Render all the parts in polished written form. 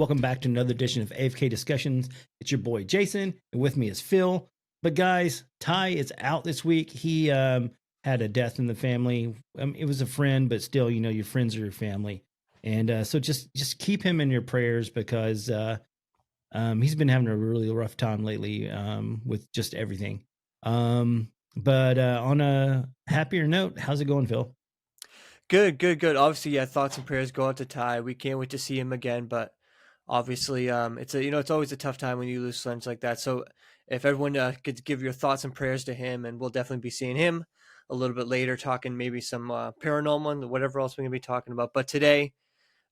welcome back to another edition of AFK Discussions. It's your boy Jason, and with me is Phil. But guys, Ty is out this week. He had a death in the family. It was a friend, but still, you know, your friends are your family, and so just keep him in your prayers because he's been having a really rough time lately with just everything. But on a happier note, how's it going, Phil? Good. Obviously, yeah, thoughts and prayers go out to Ty. We can't wait to see him again, but obviously, it's always a tough time when you lose friends like that. So if everyone could give your thoughts and prayers to him, and we'll definitely be seeing him a little bit later, talking maybe some paranormal and whatever else we're gonna be talking about. But today,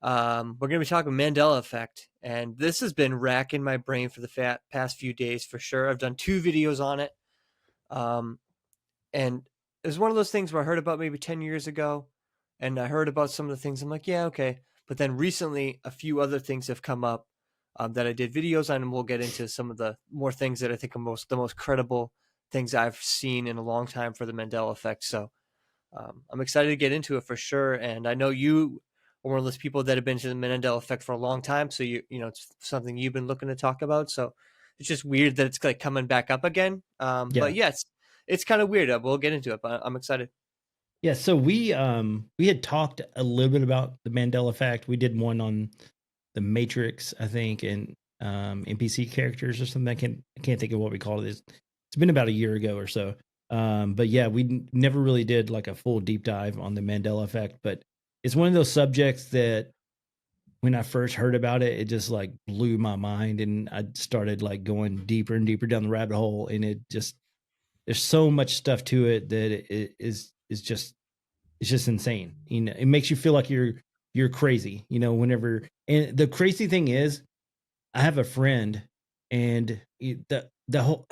we're gonna be talking Mandela Effect, and this has been racking my brain for the past few days for sure. I've done 2 videos on it, um, and it was one of those things where I heard about maybe 10 years ago. And I heard about some of the things. I'm like, yeah, okay. But then recently, a few other things have come up that I did videos on, and we'll get into some of the more things that I think are the most credible things I've seen in a long time for the Mandela Effect. So I'm excited to get into it for sure. And I know you are one of those people that have been to the Mandela Effect for a long time. So it's something you've been looking to talk about. So it's just weird that it's like coming back up again. Yeah. But yeah, it's kind of weird. We'll get into it, but I'm excited. Yeah, so we had talked a little bit about the Mandela Effect. We did one on the Matrix, I think, and NPC characters or something. I can't think of what we called it. It's been about a year ago or so. But yeah, we never really did like a full deep dive on the Mandela Effect. But it's one of those subjects that when I first heard about it, it just like blew my mind, and I started like going deeper and deeper down the rabbit hole, and it just there's so much stuff to it that it is just it's just insane. You know, it makes you feel like you're crazy, you know, whenever. And the crazy thing is, I have a friend, and the whole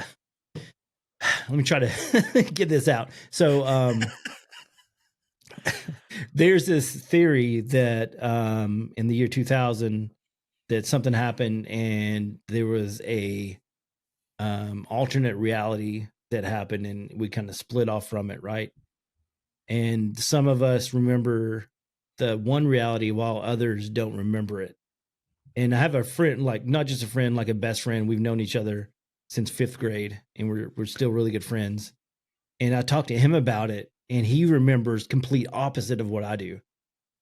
let me try to get this out. So there's this theory that in the year 2000 that something happened and there was a alternate reality that happened, and we kind of split off from it, right? And some of us remember the one reality while others don't remember it. And I have a friend, like not just a friend, like a best friend. We've known each other since 5th grade, and we're still really good friends. And I talked to him about it, and he remembers complete opposite of what I do,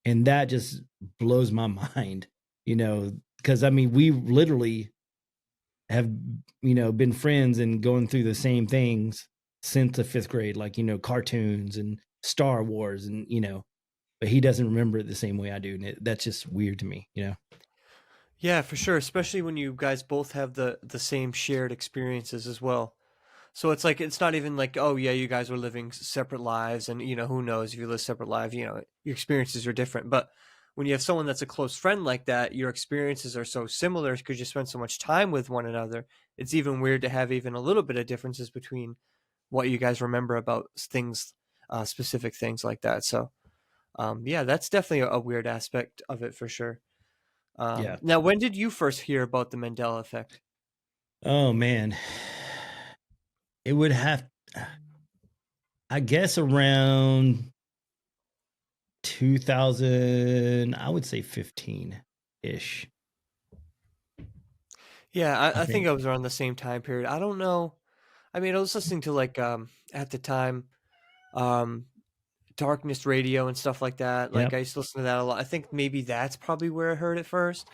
and that just blows my mind, you know, because I mean we literally have been friends and going through the same things since the 5th grade, like cartoons and Star Wars, and but he doesn't remember it the same way I do, and that's just weird to me. Yeah, for sure, especially when you guys both have the same shared experiences as well. So it's like it's not even like, oh yeah, you guys were living separate lives, and who knows if you live separate lives, your experiences are different. But when you have someone that's a close friend like that, your experiences are so similar because you spend so much time with one another. It's even weird to have even a little bit of differences between what you guys remember about things, specific things like that. So yeah, that's definitely a weird aspect of it for sure. Yeah. Now, when did you first hear about the Mandela Effect? Oh man, it would have, I guess, around 2000. I would say 15 ish. Yeah, I I think think. I was around the same time period. I don't know. I mean, I was listening to like at the time, um Darkness Radio and stuff like that. Like Yep. I used to listen to that a lot. I think maybe that's probably where I heard it first,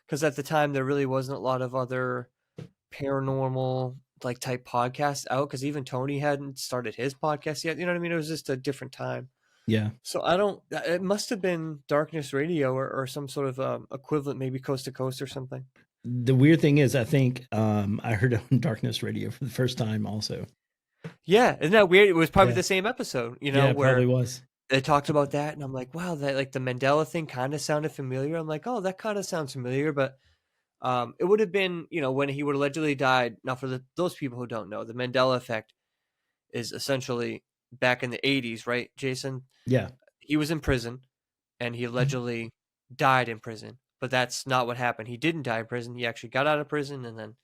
because at the time there really wasn't a lot of other paranormal like type podcasts out. Because even Tony hadn't started his podcast yet. You know what I mean? It was just a different time. Yeah. So I don't. It must have been Darkness Radio or some sort of equivalent, maybe Coast to Coast or something. The weird thing is, I think I heard it on Darkness Radio for the first time also. Yeah, isn't that weird? It was probably Yeah. the same episode, Yeah, it probably where was. they talked about that, and I'm like, wow, that like the Mandela thing kind of sounded familiar. I'm like, oh, that kind of sounds familiar, but it would have been, when he would allegedly died. Now, for those people who don't know, the Mandela effect is essentially back in the 80s, right, Jason? Yeah. He was in prison, and he allegedly died in prison, but that's not what happened. He didn't die in prison. He actually got out of prison and then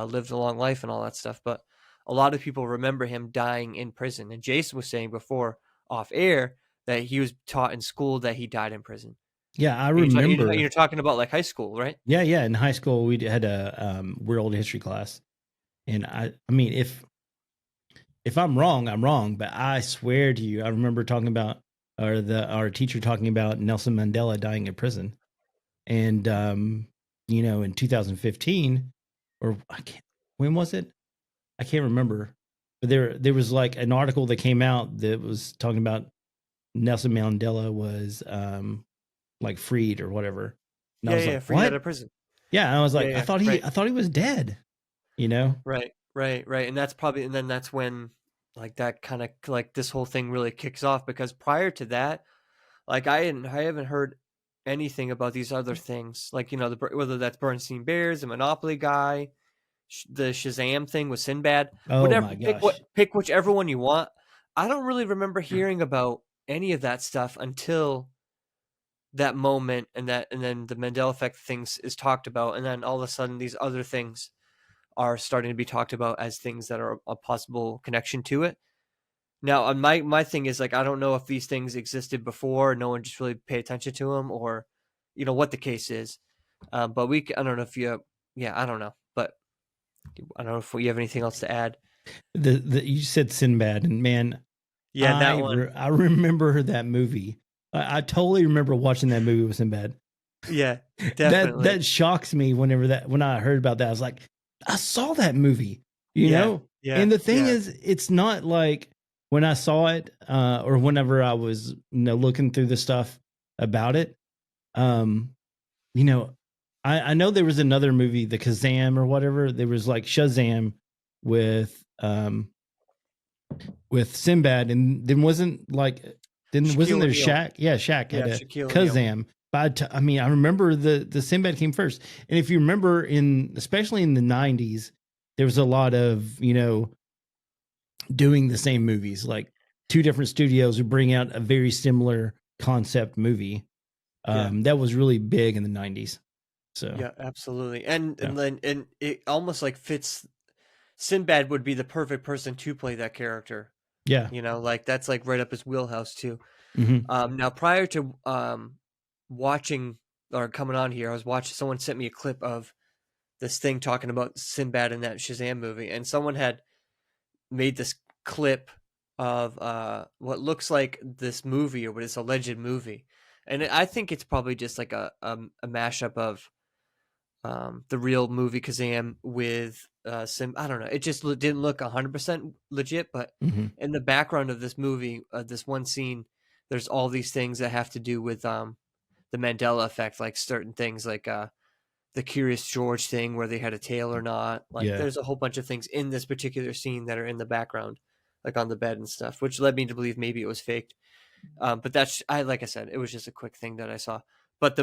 lived a long life and all that stuff. But a lot of people remember him dying in prison. And Jason was saying before off air that he was taught in school that he died in prison. Yeah, I And remember. you're talking about like high school, right? Yeah, yeah. In high school, we had a world history class, and I mean, if I'm wrong, I'm wrong. But I swear to you, I remember talking about, or our teacher talking about Nelson Mandela dying in prison, and in 2015, or I can't. When was it? I can't remember. But there was like an article that came out that was talking about Nelson Mandela was like freed or whatever, and I Yeah, was yeah, like, freed out what? of prison. Yeah, and I was Yeah, like, yeah, I thought he was dead. You know? right, right, right. And that's probably, and then that's when like that kind of like this whole thing really kicks off, because prior to that, like I haven't heard anything about these other things, like whether that's Bernstein Bears, the Monopoly guy, the Shazam thing with Sinbad, Oh whatever. my gosh. Pick whichever one you want. I don't really remember hearing about any of that stuff until that moment, and then the Mandela effect things is talked about, and then all of a sudden these other things are starting to be talked about as things that are a possible connection to it. Now, my thing is like I don't know if these things existed before, no one just really paid attention to them, or what the case is. But I don't know if you, yeah, I don't know, but I don't know if you have anything else to add. The you said Sinbad, and man, Yeah, that one. I remember that movie. I totally remember watching that movie with Sinbad. Yeah, That definitely. that shocks me when I heard about that. I was like, I saw that movie, you Yeah, know? yeah, And the thing yeah, is, it's not like when I saw it, or whenever I was, looking through the stuff about it, um, you know, I know there was another movie, the Kazam or whatever. There was like Shazam with Sinbad, and then wasn't Shaquille there O'Neal. Shaq? Yeah, Shaq Yeah, had a Shaquille O'Neal. Kazam. But I mean, I remember the Sinbad came first, and if you remember, especially in the '90s, there was a lot of doing the same movies, like two different studios would bring out a very similar concept movie. Yeah, That was really big in the '90s. So yeah, absolutely. And yeah, and then and it almost like fits. Sinbad would be the perfect person to play that character. yeah, Like that's like right up his wheelhouse too. hmm Now prior to watching or coming on here, I was watching. Someone sent me a clip of this thing talking about Sinbad in that Shazam movie, and someone had made this clip of what looks like this movie or what is alleged movie, and I think it's probably just like a mashup of the real movie Kazam with Sim. I don't know. It just didn't look 100% legit, but hmm in the background of this movie, this one scene, there's all these things that have to do with the Mandela effect, like certain things like the Curious George thing where they had a tail or not. Like yeah, there's a whole bunch of things in this particular scene that are in the background, like on the bed and stuff, which led me to believe maybe it was faked. But that's I like I said, it was just a quick thing that I saw. But the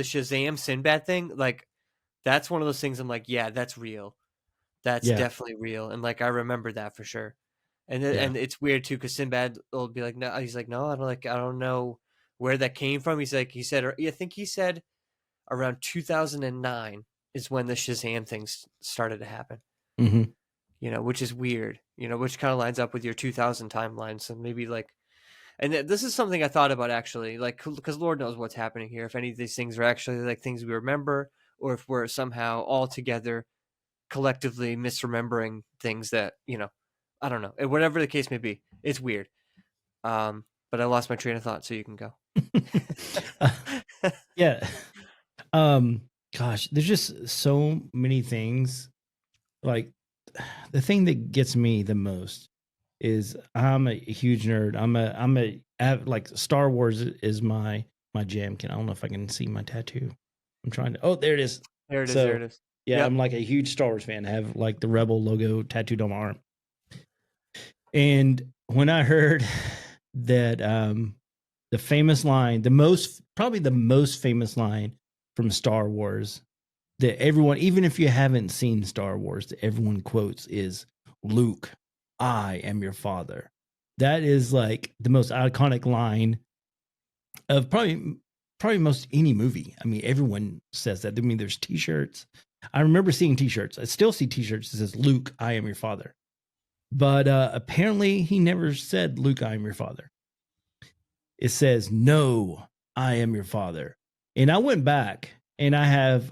Shazam Sinbad thing, like that's one of those things I'm like, yeah, that's real. That's yeah, definitely real. And like I remember that for sure. yeah. And it's weird too because Sinbad will be like, no, he's like, no, I don't know where that came from. He's like, he said, or I think he said around 2009 is when the Shazam things started to happen. hmm Which is weird. Which kind of lines up with your 2000 timeline. So maybe like, and this is something I thought about actually, like because Lord knows what's happening here. If any of these things are actually like things we remember, or if we're somehow all together collectively misremembering things that I don't know. Whatever the case may be, it's weird. But I lost my train of thought, so you can go. uh, yeah. Um, Gosh, there's just so many things. Like the thing that gets me the most is I'm a huge nerd. Like Star Wars is my jam. I don't know if I can see my tattoo. I'm trying to. Oh, there it is. There it is. There it So is. yeah, I'm Yep. like a huge Star Wars fan. I have like the Rebel logo tattooed on my arm. And when I heard that the famous line, probably the most famous line from Star Wars that everyone, even if you haven't seen Star Wars, that everyone quotes is Luke, I am your father. That is like the most iconic line of probably most any movie. I mean, everyone says that. I mean, there's t-shirts. I remember seeing t-shirts. I still see t-shirts that says Luke, I am your father. But apparently he never said Luke, I am your father. It says no. I am your father. And I went back and I have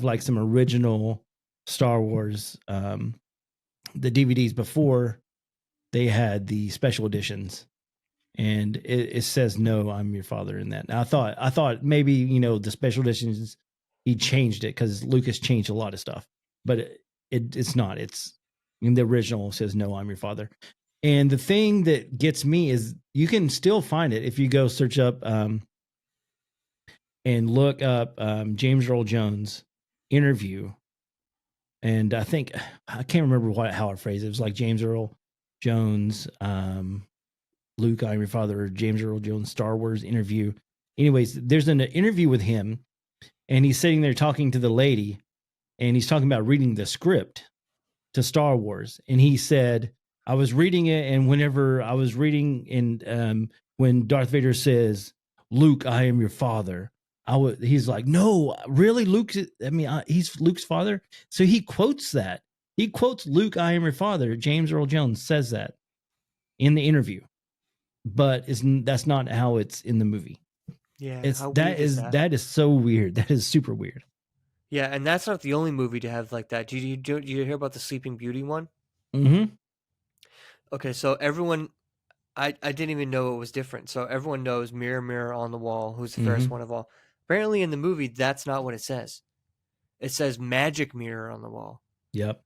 like some original Star Wars the DVDs before they had the special editions, and it says no, I'm your father in that. Now, I thought maybe, you know, the special editions he changed it because Lucas changed a lot of stuff, but it's not. It's in the original says no, I'm your father. And the thing that gets me is you can still find it if you go search up and look up James Earl Jones interview. And I think I can't remember how I phrased it. It was like James Earl Jones, Luke, I'm your father, or James Earl Jones Star Wars interview. Anyways, there's an interview with him, and he's sitting there talking to the lady, and he's talking about reading the script to Star Wars, and he said, "I was reading it, and whenever I was reading, and when Darth Vader says, 'Luke, I am your father,' he's like, 'No, really, Luke? I mean, he's Luke's father.' So he quotes that. He quotes Luke, 'I am your father.' James Earl Jones says that in the interview, but that's not how it's in the movie. Yeah, It's how weird is that? that is so weird. That is super weird. Yeah, and that's not the only movie to have like that. Did you hear about the Sleeping Beauty one? Mm-hmm. Okay, so everyone, I didn't even know it was different. So everyone knows Mirror, Mirror on the Wall, who's the fairest Mm-hmm. one of all. Apparently in the movie, that's not what it says. It says Magic Mirror on the Wall. Yep.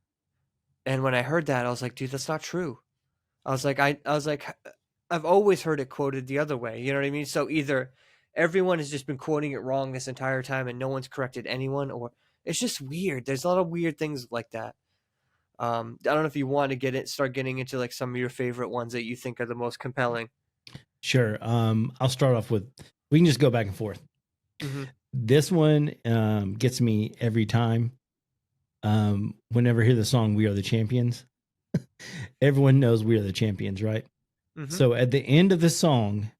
And when I heard that, I was like, dude, that's not true. I was like, I've always heard it quoted the other way. You know what I mean? So either everyone has just been quoting it wrong this entire time and no one's corrected anyone, or it's just weird. There's a lot of weird things like that. I don't know if you want to start getting into like some of your favorite ones that you think are the most compelling. Sure. I'll start off with, we can just go back and forth. Mm-hmm. This one gets me every time. Whenever I hear the song "We Are the Champions," everyone knows we are the champions, right? Mm-hmm. So at the end of the song,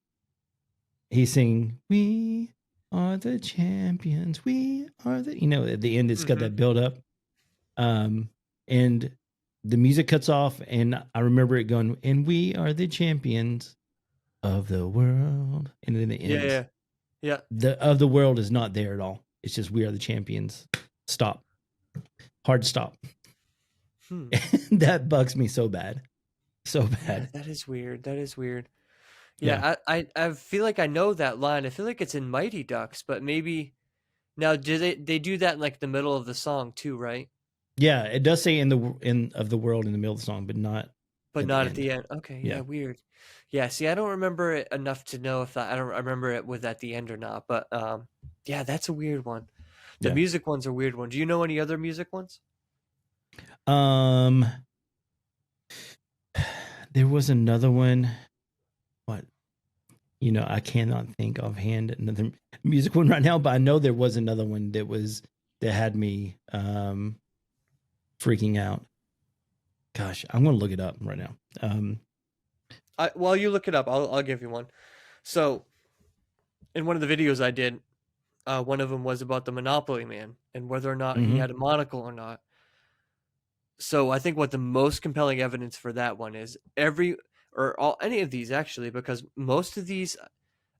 he's singing, "We are the champions. We are the," you know, at the end, it's got Mm-hmm. that build up. Um, and the music cuts off, and I remember it going, "And we are the champions of the world," and then it Yeah, ends. yeah, yeah. The of the world is not there at all. It's just we are the champions. Stop. Hard stop. Hmm. That bugs me so bad. So Yeah, bad. that is weird. That is weird. Yeah. Yeah, I feel like I know that line. I feel like it's in Mighty Ducks, but maybe now do they do that in like the middle of the song too, right? Yeah, it does say in the in of the world in the middle of the song, but not But at the not at end. the end. Okay, yeah, Yeah. weird. Yeah, see, I don't remember it enough to know if that I don't remember it was at the end or not, but yeah, that's a weird one. The Yeah. music one's a weird one. Do you know any other music ones? Um there was another one. What, you know, I cannot think offhand another music one right now, but I know there was another one that had me freaking out. Gosh, I'm gonna look it up right now. While you look it up, I'll give you one. So, in one of the videos I did, one of them was about the Monopoly Man and whether or not he Mm-hmm. had a monocle or not. So I think what the most compelling evidence for that one is any of these actually, because most of these,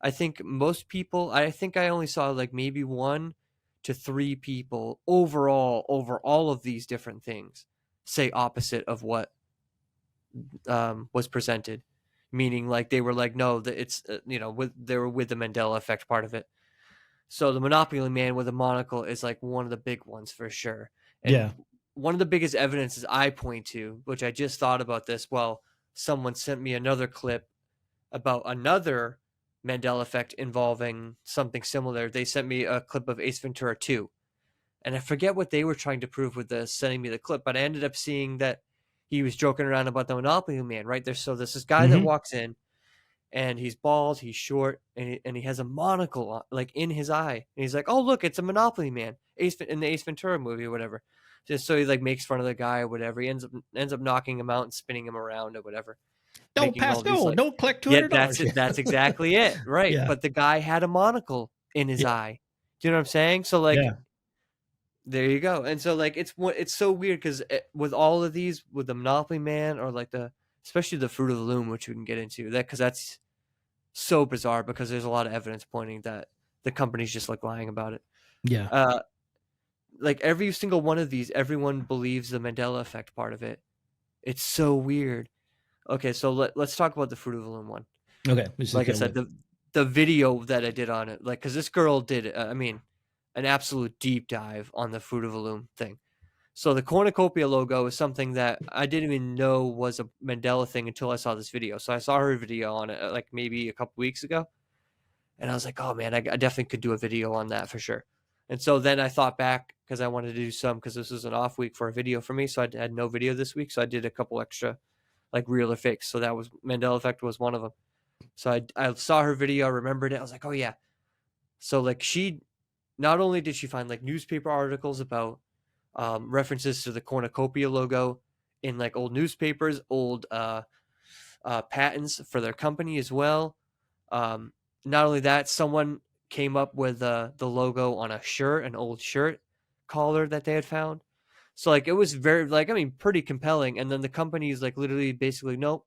I think most people, I think I only saw like maybe 1 to 3 people overall over all of these different things say opposite of what was presented, meaning like they were like, no, that it's they were with the Mandela effect part of it. So the Monopoly Man with a monocle is like one of the big ones for sure. And Yeah. one of the biggest evidences I point to, which I just thought about this, well, someone sent me another clip about another Mandela effect involving something similar. They sent me a clip of Ace Ventura 2. And I forget what they were trying to prove with the sending me the clip, but I ended up seeing that he was joking around about the Monopoly Man, right? There's this guy that Mm-hmm. walks in and he's bald, he's short, and he has a monocle like in his eye. And he's like, "Oh, look, it's a Monopoly Man." In the Ace Ventura movie or whatever. Just so he like makes fun of the guy or whatever. He ends up knocking him out and spinning him around or whatever, Don't making pass all these go. like, Don't collect yeah, $200. Yeah. that's exactly it, right? Yeah. But the guy had a monocle in his Yeah. eye. Do you know what I'm saying? So like, Yeah. there you go. And so like, it's so weird because with all of these, with the Monopoly Man or like especially the Fruit of the Loom, which we can get into that because that's so bizarre because there's a lot of evidence pointing that the company's just like lying about it. Yeah. Uh, like every single one of these, everyone believes the Mandela effect part of it. It's so weird. Okay, so let's talk about the Fruit of the Loom one. Okay. Let's just Like I go said, with. the video that I did on it, like, because this girl did, I mean, an absolute deep dive on the Fruit of the Loom thing. So the cornucopia logo is something that I didn't even know was a Mandela thing until I saw this video. So I saw her video on it like maybe a couple weeks ago, and I was like, oh man, I definitely could do a video on that for sure. And so then I thought back because I wanted to do some because this was an off week for a video for me, so I had no video this week, so I did a couple extra like real or fakes. So that was Mandela Effect was one of them. So I saw her video, I remembered it. I was like, oh yeah. So like she not only did she find like newspaper articles about references to the cornucopia logo in like old newspapers, old patents for their company as well. Not only that, someone came up with the logo on a shirt, an old shirt collar that they had found. So like it was very like I mean pretty compelling. And then the company is like literally basically nope,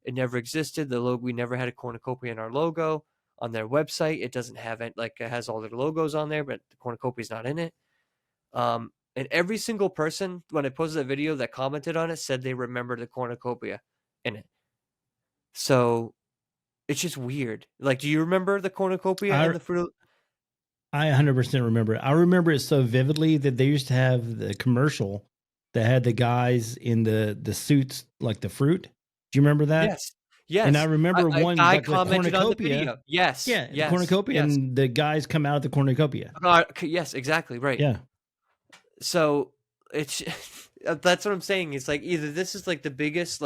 it never existed. The logo we never had a cornucopia in our logo on their website. It doesn't have it like it has all their logos on there, but the cornucopia is not in it. And every single person when I posted that video that commented on it said they remembered the cornucopia in it. So it's just weird. Like, do you remember the cornucopia I and the fruit? I 100% remember it. I remember it so vividly that they used to have the commercial that had the guys in the suits like the fruit. Do you remember that? Yes, And I yes. remember A one guy like the commented on the cornucopia. video. Yes, Yeah, the yes, cornucopia, yes. and the guys come out of the cornucopia. Yes, exactly right. Yeah. So it's that's what I'm saying. It's like either this is like the biggest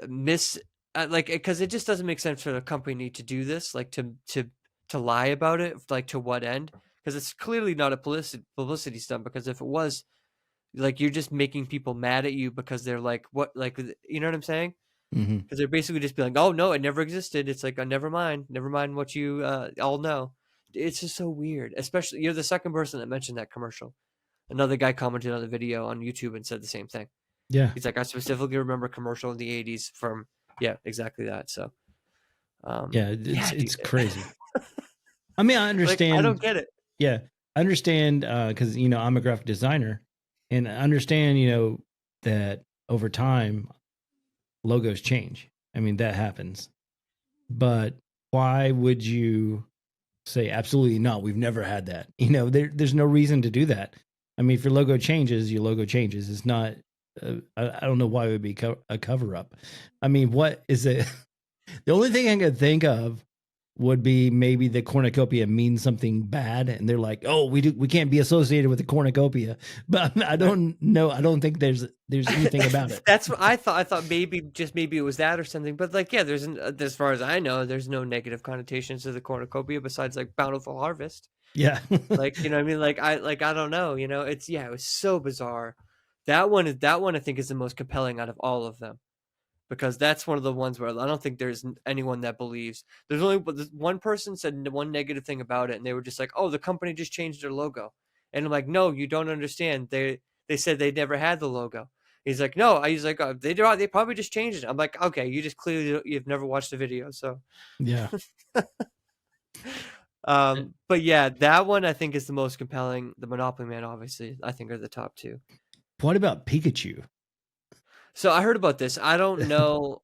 miss like because it just doesn't make sense for the company to do this like to lie about it like to what end because it's clearly not a publicity stunt because if it was like you're just making people mad at you because they're like what like you know what I'm saying Mm-hmm. because they're basically just be like oh no it never existed it's like oh, never mind what you all know. It's just so weird, especially you're the second person that mentioned that commercial. Another guy commented on the video on YouTube and said the same thing. Yeah. He's like, I specifically remember a commercial in the '80s from, yeah, exactly that. So, Yeah. yeah, dude. It's crazy. I mean, I Like, I don't understand. get it. Yeah, I understand because I'm a graphic designer, and I understand that over time logos change. I mean that happens, but why would you say absolutely not? We've never had that. There's no reason to do that. I mean, if your logo changes, your logo changes. It's not. I don't know why it would be a cover up. I mean, what is it? The only thing I could think of would be maybe the cornucopia means something bad, and they're like, "Oh, we can't be associated with the cornucopia." But I don't know. I don't think there's anything about it. That's what I thought. I thought maybe it was that or something. But like, yeah, as far as I know, there's no negative connotations to the cornucopia besides like bountiful harvest. Yeah, Like, you know what I mean? I don't know, it's yeah, it was so bizarre. That one I think is the most compelling out of all of them. Because that's one of the ones where I don't think there's anyone that believes. There's only one person said one negative thing about it, and they were just like, "Oh, the company just changed their logo," and I'm like, "No, you don't understand. They said they never had the logo." He's like, "No," he's like, they probably just changed it." I'm like, "Okay, you just clearly you've never watched the video, so." yeah. But yeah, that one I think is the most compelling. The Monopoly Man, obviously, I think are the top two. What about Pikachu? So I heard about this. I don't know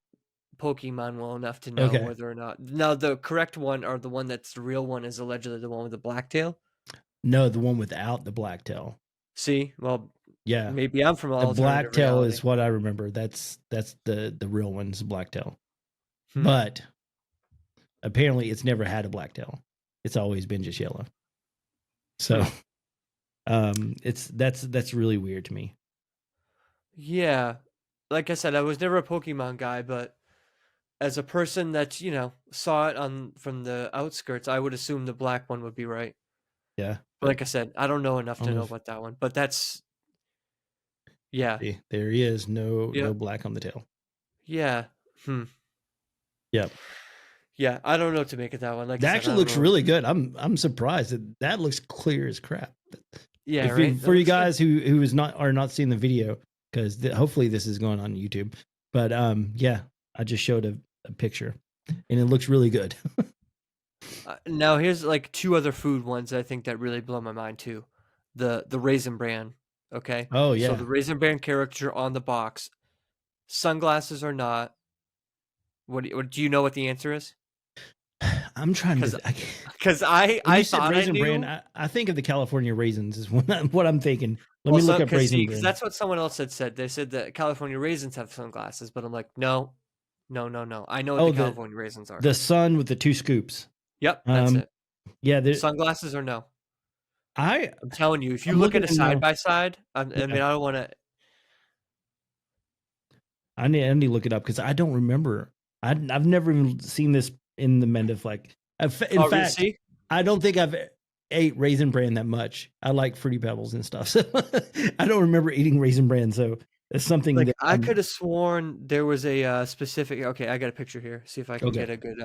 Pokemon well enough to know Okay, whether or not. Now, the correct one or the one that's the real one is allegedly the one with the black tail. no, the one without the black tail. See, well, Yeah, maybe I'm from an the black alternative tail reality. is what I remember. That's the real one's black tail. Hmm. But apparently, it's never had a black tail. It's always been just yellow. So, that's really weird to me. Yeah, like I said, I was never a Pokemon guy, but as a person that saw it on from the outskirts, I would assume the black one would be right. Yeah, But but like I said, I don't know I enough don't to know know if about that one. But that's yeah, see, there he is. No yep, black on the tail. yeah, Yep. yeah. I don't know what to make of that one. Like I That said, I actually don't looks know. really good. I'm surprised that looks clear as crap. Yeah, If right. That for you looks good. guys who is not are not seeing the video, because hopefully this is going on YouTube. But yeah, I just showed a picture. and it looks really good. Now here's like two other food ones I think that really blow my mind too. The Raisin Bran. Okay, Oh so yeah, the Raisin Bran character on the box, sunglasses or not. What do you know what the answer is? I'm trying Because to. because When I you said thought I Raisin Bran, knew. I think of the California raisins is what I'm thinking. Let Well, me so look up because Raisin see, because Bran. that's what someone else had said. They said that California raisins have sunglasses, but I'm like, no, no, no, no. I know what Oh, the California raisins are. the sun with the two scoops. Yep, that's Um, it. yeah, Sunglasses or no? I I'm telling you, if you I'm look looking at a in side now. by side, I Yeah, mean, I don't want to. I need to look it up because I don't remember. I've never even seen this in the Mendefleck. In Oh, fact, see, I don't think I've ate Raisin Bran that much. I like Fruity Pebbles and stuff, so I don't remember eating Raisin Bran. So it's something like that I I'm could have sworn there was a specific. Okay, I got a picture here. See if I can okay. get a good.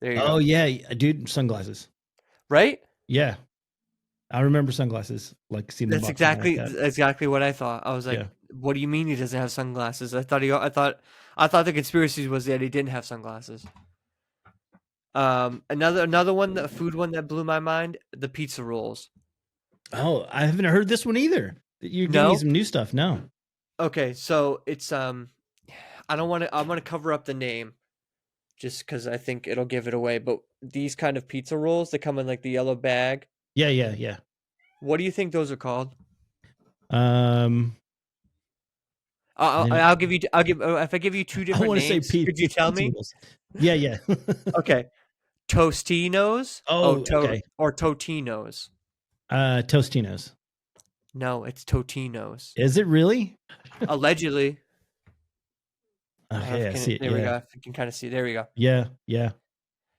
There you Oh go. yeah, dude, sunglasses. Right? Yeah, I remember sunglasses. Like seeing the That's box and all like that. exactly what I thought. I was like, Yeah. "What do you mean he doesn't have sunglasses?" I thought the conspiracy was that he didn't have sunglasses. Another one, the food one that blew my mind, the pizza rolls. Oh, I haven't heard this one either. You're giving me No? some new stuff. No. Okay, so it's I don't want to. I'm gonna cover up the name just because I think it'll give it away. But these kind of pizza rolls that come in like the yellow bag. Yeah, yeah, yeah. What do you think those are called? Um, man, I'll give you. I'll give if I give you two I different want to say names. Could you tell pizza me? rolls. Yeah, yeah. Okay, Tostinos. Oh, Oh, okay. or Totinos. Tostinos. No, it's Totinos. Is it really? Allegedly. I don't know if Okay, you I can. see it. There we Yeah, go. If you can kind of see. There we go. yeah, yeah,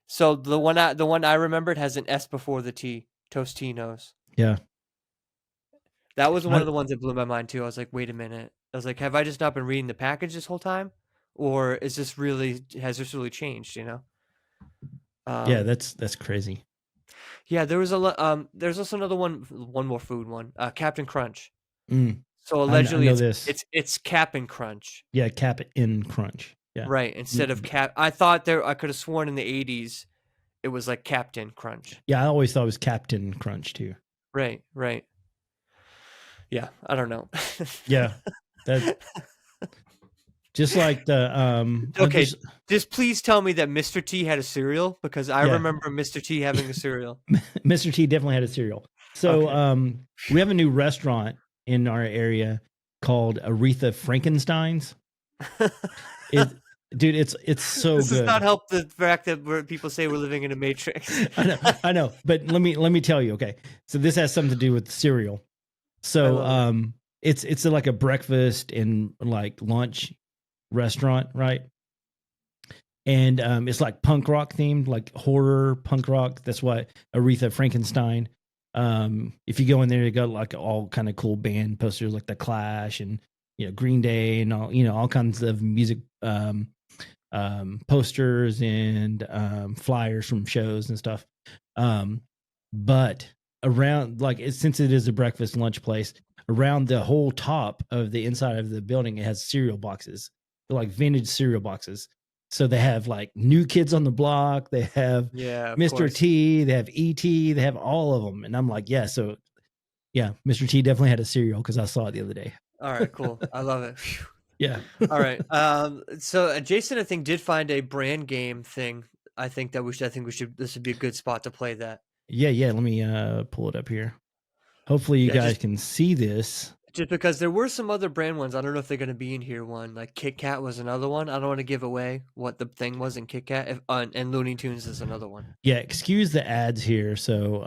So the one I remembered has an S before the T. Tostinos. yeah. That was one I, of the ones that blew my mind too. I was like, wait a minute. I was like, have I just not been reading the package this whole time, or is this really has this really changed? You know. yeah, Um. that's crazy. Yeah. There's also another one. One more food one. Captain Crunch. Mm, So I allegedly, know this. it's Cap'n Crunch. Yeah, cap it in crunch. Yeah. Right. Instead of Mm, Cap. I thought I could have sworn in the '80s it was like Captain Crunch. yeah, I always thought it was Captain Crunch too. Right. Right. Yeah. I don't know. Yeah, that just like the I'm Okay, just just please tell me that Mr. T had a cereal because I yeah. remember Mr. T having a cereal. Mr. T definitely had a cereal. So Okay. we have a new restaurant in our area called Aretha Frankenstein's. It dude, it's so This does not good. help the fact that people say we're living in a matrix. I know, but let me tell you, okay. So this has something to do with cereal. I So love it. it's like a breakfast and like lunch restaurant, right? And it's like punk rock themed, like horror punk rock. That's what Aretha Frankenstein. If you go in there, you got like all kind of cool band posters, like the Clash and Green Day and all kinds of music posters and flyers from shows and stuff. Um, but around since it is a breakfast lunch place, around the whole top of the inside of the building, it has cereal boxes. They're like vintage cereal boxes. So they have like New Kids on the Block, they have Yeah, of Mr. course. T, they have ET, they have all of them. And I'm like, yeah, so yeah, Mr. T definitely had a cereal because I saw it the other day. All right, cool. I love it. Phew. Yeah. All right. So Jason, I think, did find a brand game thing. I think that we should. I think we should. This would be a good spot to play that. Yeah, yeah. Let me pull it up here. Hopefully you Yeah, guys can see this. just because there were some other brand ones. I don't know if they're going to be in here. One like Kit Kat was another one. I don't want to give away what the thing was in Kit Kat. And Looney Tunes is another one. Yeah, excuse the ads here. So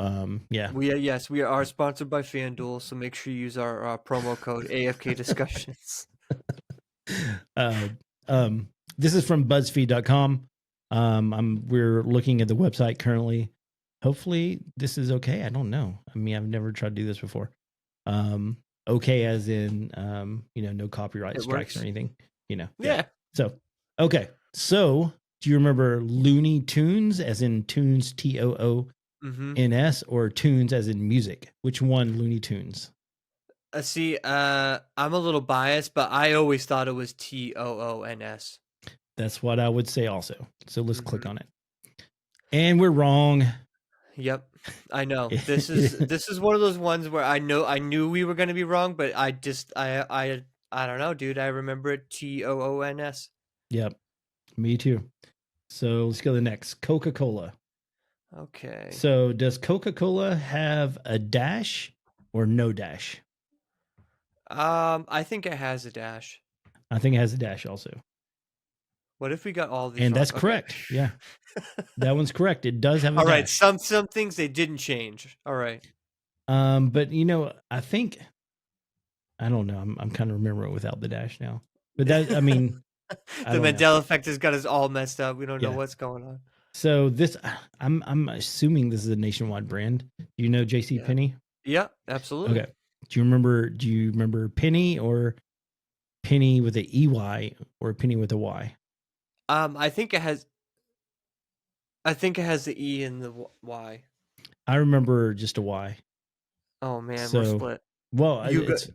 yeah. Yes, we are sponsored by FanDuel, so make sure you use our promo code AFK Discussions. uh, this is from BuzzFeed.com. We're looking at the website currently. Hopefully this is okay. I don't know. I mean, I've never tried to do this before. Okay, as in no copyright It strikes works. or anything. Yeah. So okay. So do you remember Looney Tunes as in tunes TOONS Mm-hmm. or tunes as in music? Which one Looney Tunes? See, I'm a little biased, but I always thought it was TOONS. That's what I would say also. So let's click Hmm. on it. And we're wrong. Yep, I know. This is one of those ones where I knew we were gonna be wrong, but I don't know, dude. I remember it TOONS. Yep, me too. So let's go to the next. Coca-Cola. Okay. So does Coca-Cola have a dash or no dash? I think it has a dash. I think it has a dash also. What if we got all these And wrong? that's Okay. correct. Yeah, that one's correct. It does have a All right. dash. Some things they didn't change. All right. But I think I don't know. I'm kind of remembering without the dash now. But that I The mean, I don't know. Mandela effect has got us all messed up. We don't know Yeah. what's going on. So this I'm assuming this is a nationwide brand. Do you know JC Yeah. Penney? Yeah, absolutely. Okay. Do you remember Penny or Penny with a EY or Penny with a Y? I think it has. I think it has the E and the Y. I remember just a Y. Oh man, we're So, split. well, You got it's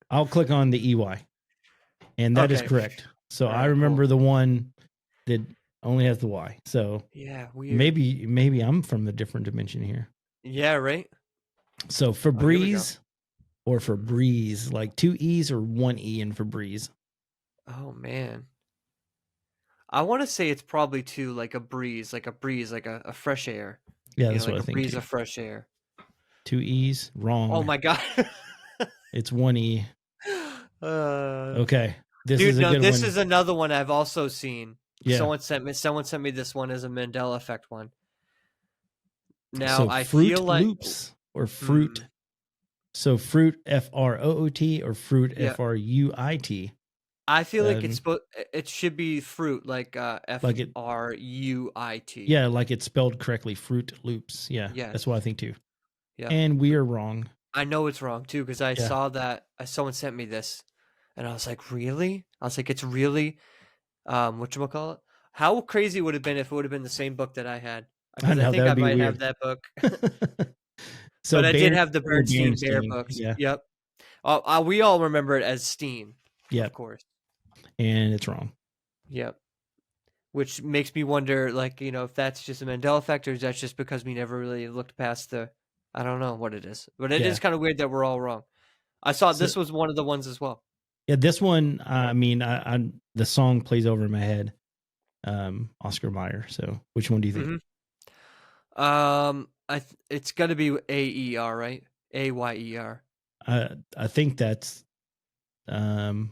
I'll click on the EY, and that is okay. correct. So All I right, cool. remember the one that only has the Y. So Yeah, weird. maybe I'm from a different dimension here. Yeah, right. So Oh, here we go. Febreze or Febreze, like two E's or one E in Febreze. Oh man, I want to say it's probably too like a breeze, like a fresh air. Yeah, You know, that's what like I a think breeze too. of fresh air. Two E's, Oh wrong. my god. It's one E. uh, Okay, this is dude, a no, good this one. is another one I've also seen. Yeah. Someone sent me this one as a Mandela Effect one. Now So I feel Fruit like Loops or hmm, Fruit. So Fruit FROOT or Fruit yeah, FRUIT. I feel like Um, it should be fruit like like it, FRUIT. yeah, like it's spelled correctly. Fruit Loops. Yeah, Yes. that's what I think too. Yep. And we are wrong. I know it's wrong too because I Yeah, saw that someone sent me this, and I was like, "Really?" I was like, "It's really whatchamacallit?" How crazy would it have been if it would have been the same book that I had? I Because I know that think I would be might have weird. that book, So but I did Bernstein have the or Bernstein Bear Berenstain. books. Yeah, Yep. We all remember it as Steen, of yep, course. and it's wrong. Yep. Which makes me wonder, like, if that's just a Mandela effect or is that just because we never really looked past the. I don't know what it is, but it Yeah. is kind of weird that we're all wrong. I saw So this was one of the ones as well. yeah, this one. I Yeah. mean, I the song plays over in my head. Oscar Mayer. So which one do you think? Hmm. It's got to be AER, right? AYER. I think that's um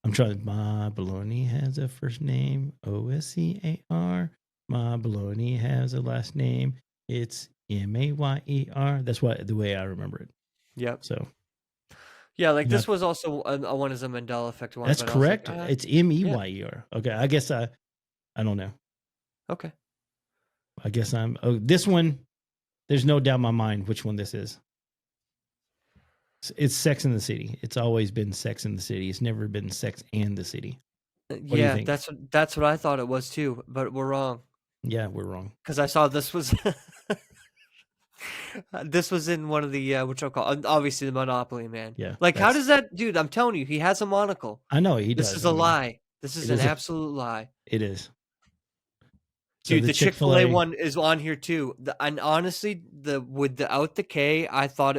I'm trying. My baloney has a first name, OSCAR. My baloney has a last name. It's MAYER. That's what the way I remember it. Yep. So Yeah, like now this was also a one as a Mandela effect one, that's but I was like, correct. It's yeah, MEYER. Okay, I guess I don't know. okay. I guess I'm. Oh, this one. There's no doubt in my mind which one this is. It's Sex in the City. It's always been Sex in the City. It's never been Sex and the City. What do you Yeah, think? that's what I thought it was too, but we're wrong Yeah, we're wrong. because I saw this was this was in one of the what you call obviously the Monopoly man. Yeah, Like, how that's. does that dude? I'm telling you, he has a monocle. I know he This does. is I a mean, lie. This is it an is. absolute lie. It is. So Dude, the the Chick Fil Chick-fil-A A. one is on here too. And honestly, without the K, I thought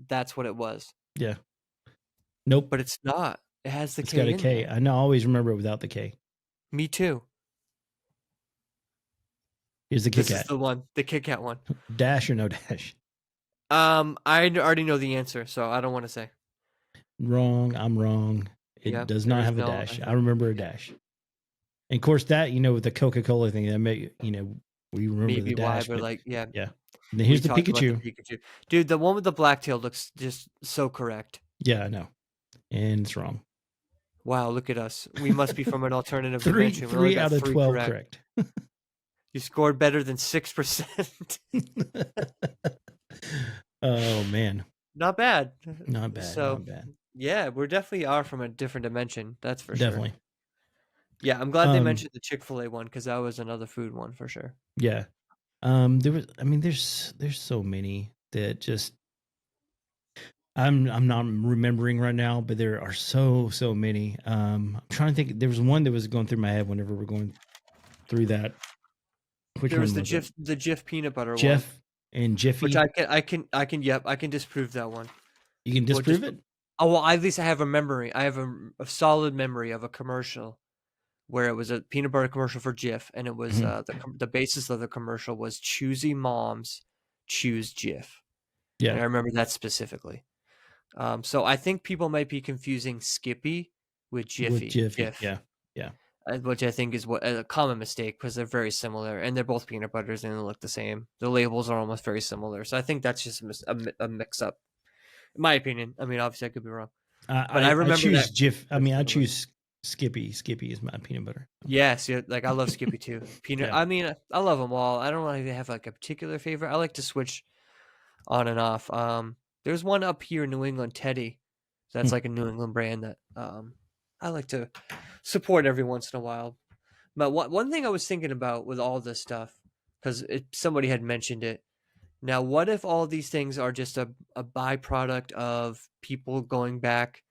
that's what it was. Yeah. Nope. But it's not. It has the It's got K a in K. there. I know. I always remember it without the K. Me too. Here's the Kit This is Kat. the one, the Kit Kat one. Dash or no dash? I already know the answer, so I don't want to say. Wrong. I'm wrong. It Yep, does there not is have a no. dash. I remember a dash. And of course, that with the Coca Cola thing, that may we remember the Maybe why, dash, but but like, yeah, yeah. And then we here's the talked about the Pikachu. Pikachu. Dude, the one with the black tail looks just so correct. Yeah, I know. And it's wrong. Wow, look at us. We must be from an alternative Three dimension. We only three got out of three 12 correct. correct. You scored better than 6%. Oh man. Not bad. Not bad. So, Not bad. yeah, we're definitely are from a different dimension. That's for sure. Definitely. Yeah, I'm glad they Um mentioned the Chick-fil-A one because that was another food one for sure. yeah. There was I mean there's so many that just I'm not remembering right now, but there are so many. I'm trying to think. There was one that was going through my head whenever we're going through that. Which There was one was it? The Jif peanut butter one, Jeff and which Jiffy. yep, I can disprove that one. You can Well, just disprove it. oh well, at least I have a memory. I have a solid memory of a commercial where it was a peanut butter commercial for Jif, and it was Mhm. the basis of the commercial was choosy moms choose Jif, and Yeah, I remember that specifically. So I think people might be confusing Skippy with with Jiffy, Jiffy. Jif, Yeah, yeah, which I think is what a common mistake because they're very similar and they're both peanut butters and they look the same. The labels are almost very similar, so I think that's just a mix up, in my opinion. I mean, obviously I could be wrong, but I I remember choose that Jiff. I mean, I specifically. choose Skippy. Skippy is my peanut butter. Yes, yeah, like I love Skippy too. Peanut. Yeah. I mean, I love them all. I don't really have like a particular favorite. I like to switch on and off. There's one up here in New England, Teddy. That's Hmm. like a New England brand that I like to support every once in a while. But one thing I was thinking about with all this stuff, because somebody had mentioned it. Now, what if all these things are just a byproduct of people going back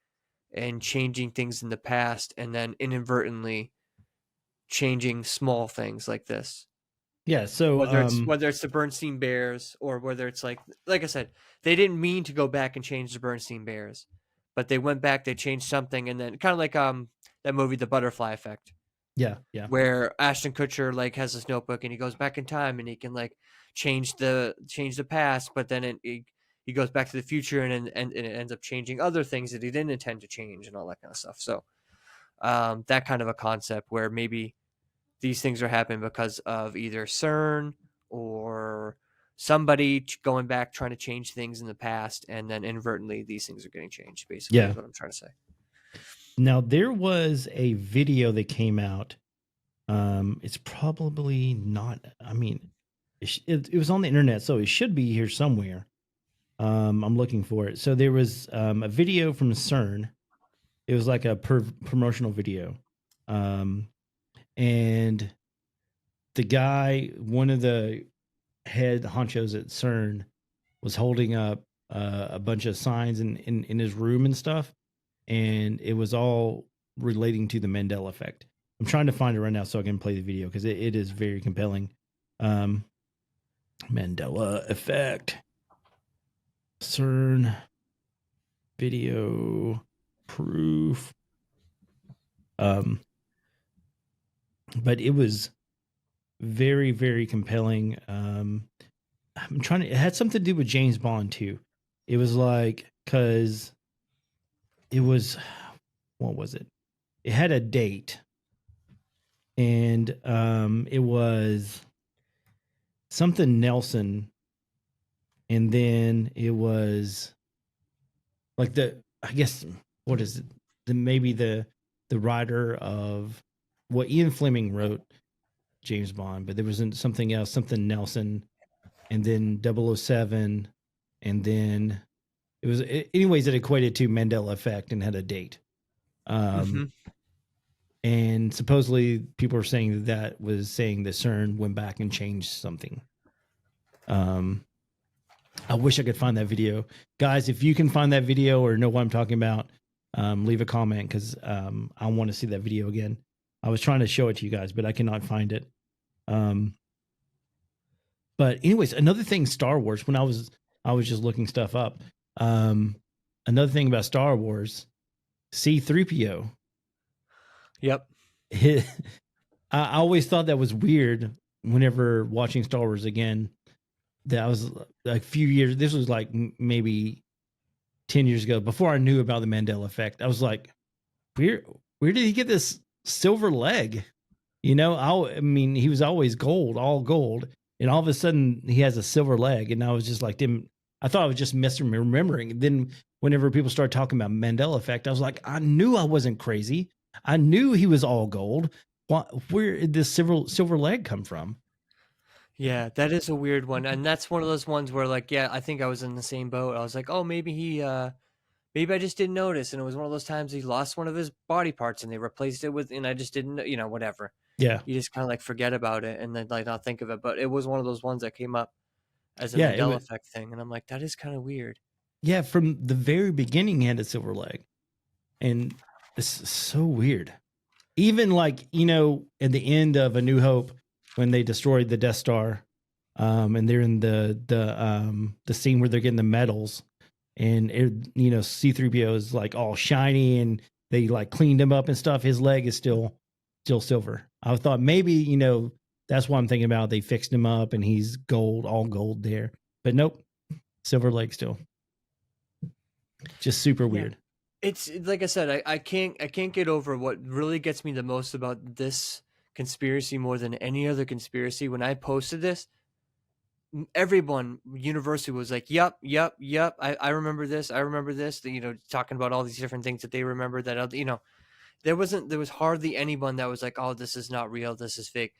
and changing things in the past, and then inadvertently changing small things like this? Yeah. So, Whether it's the Bernstein Bears or whether it's like I said, they didn't mean to go back and change the Bernstein Bears, but they went back, they changed something, and then kind of like that movie, The Butterfly Effect, yeah, yeah, where Ashton Kutcher like has this notebook and he goes back in time and he can like change the past, but then he goes back to the future and it ends up changing other things that he didn't intend to change and all that kind of stuff. So that kind of a concept where maybe these things are happening because of either CERN or somebody going back trying to change things in the past, and then inadvertently these things are getting changed. Basically, yeah. is what I'm trying to say. Now there was a video that came out. It's probably not. I mean, it was on the internet, so it should be here somewhere. I'm looking for it. So there was a video from CERN. It was like a promotional video, um, and the guy, one of the head honchos at CERN, was holding up a bunch of signs in his room and stuff, and it was all relating to the Mandela effect. I'm trying to find it right now so I can play the video because it is very compelling. Um, Mandela effect, CERN video proof. Um, but it was very compelling. I'm trying to. It had something to do with James Bond too. It was like because it was what was it? It had a date, and it was something Nelson, and then it was like the I guess what is it? Maybe the writer of what Ian Fleming wrote James Bond, but there was something else, something Nelson, and then 007, and then it was anyways it equated to Mandela effect and had a date. Mm-hmm. Um, and supposedly people are saying that was saying that CERN went back and changed something. Um, I wish I could find that video, guys. If you can find that video or know what I'm talking about, leave a comment because I want to see that video again. I was trying to show it to you guys, but I cannot find it. Um, but anyways, another thing, Star Wars. When I was just looking stuff up. Um, Another thing about Star Wars, C3PO. Yep. I always thought that was weird whenever watching Star Wars again. That was like a few years. This was like maybe 10 years ago before I knew about the Mandela effect. I was like, where did he get this silver leg? You know, I mean, he was always gold, all gold, and all of a sudden he has a silver leg, and I was just like, I thought I was just misremembering. Then whenever people started talking about Mandela effect, I was like, I knew I wasn't crazy. I knew he was all gold. Where did this silver leg come from? Yeah, that is a weird one, and that's one of those ones where, like, yeah, I think I was in the same boat. I was like, oh, maybe I just didn't notice, and it was one of those times he lost one of his body parts, and they replaced it with, and I just didn't, whatever. Yeah, You just kind of like forget about it, and then like not think of it. But it was one of those ones that came up as a yeah, it Mandela was. effect thing, and I'm like, that is kind of weird. Yeah, from the very beginning, he had a silver leg, and it's so weird. Even like at the end of A New Hope, when they destroyed the Death Star, and they're in the scene where they're getting the medals, and C-3PO is like all shiny, and they like cleaned him up and stuff. His leg is still silver. I thought maybe that's what I'm thinking about. They fixed him up, and he's gold, all gold there, but nope, silver leg still. Just super Yeah. weird. It's like I said, I can't get over what really gets me the most about this conspiracy more than any other conspiracy. When I posted this, everyone universally was like, "Yep, yep, yep. I remember this. I remember this." Talking about all these different things that they remember. There was hardly anyone that was like, "Oh, this is not real. This is fake."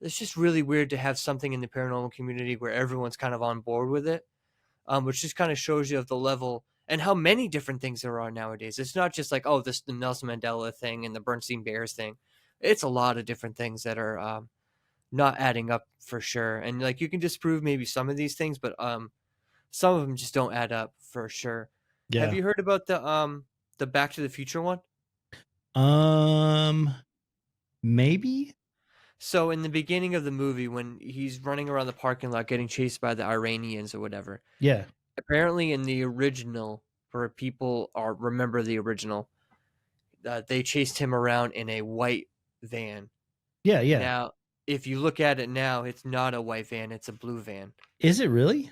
It's just really weird to have something in the paranormal community where everyone's kind of on board with it, which just kind of shows you of the level and how many different things there are nowadays. It's not just like, oh, this the Nelson Mandela thing and the Bernstein Bears thing. It's a lot of different things that are not adding up for sure. And like you can disprove maybe some of these things, but some of them just don't add up for sure. Have Yeah. you heard about the Back to the Future one? Um, maybe. So in the beginning of the movie, when he's running around the parking lot getting chased by the Iranians or whatever, Yeah. apparently in the original, for people are remember the original, they chased him around in a white van. Yeah. Yeah. Now, if you look at it now, it's not a white van; it's a blue van. Is it really?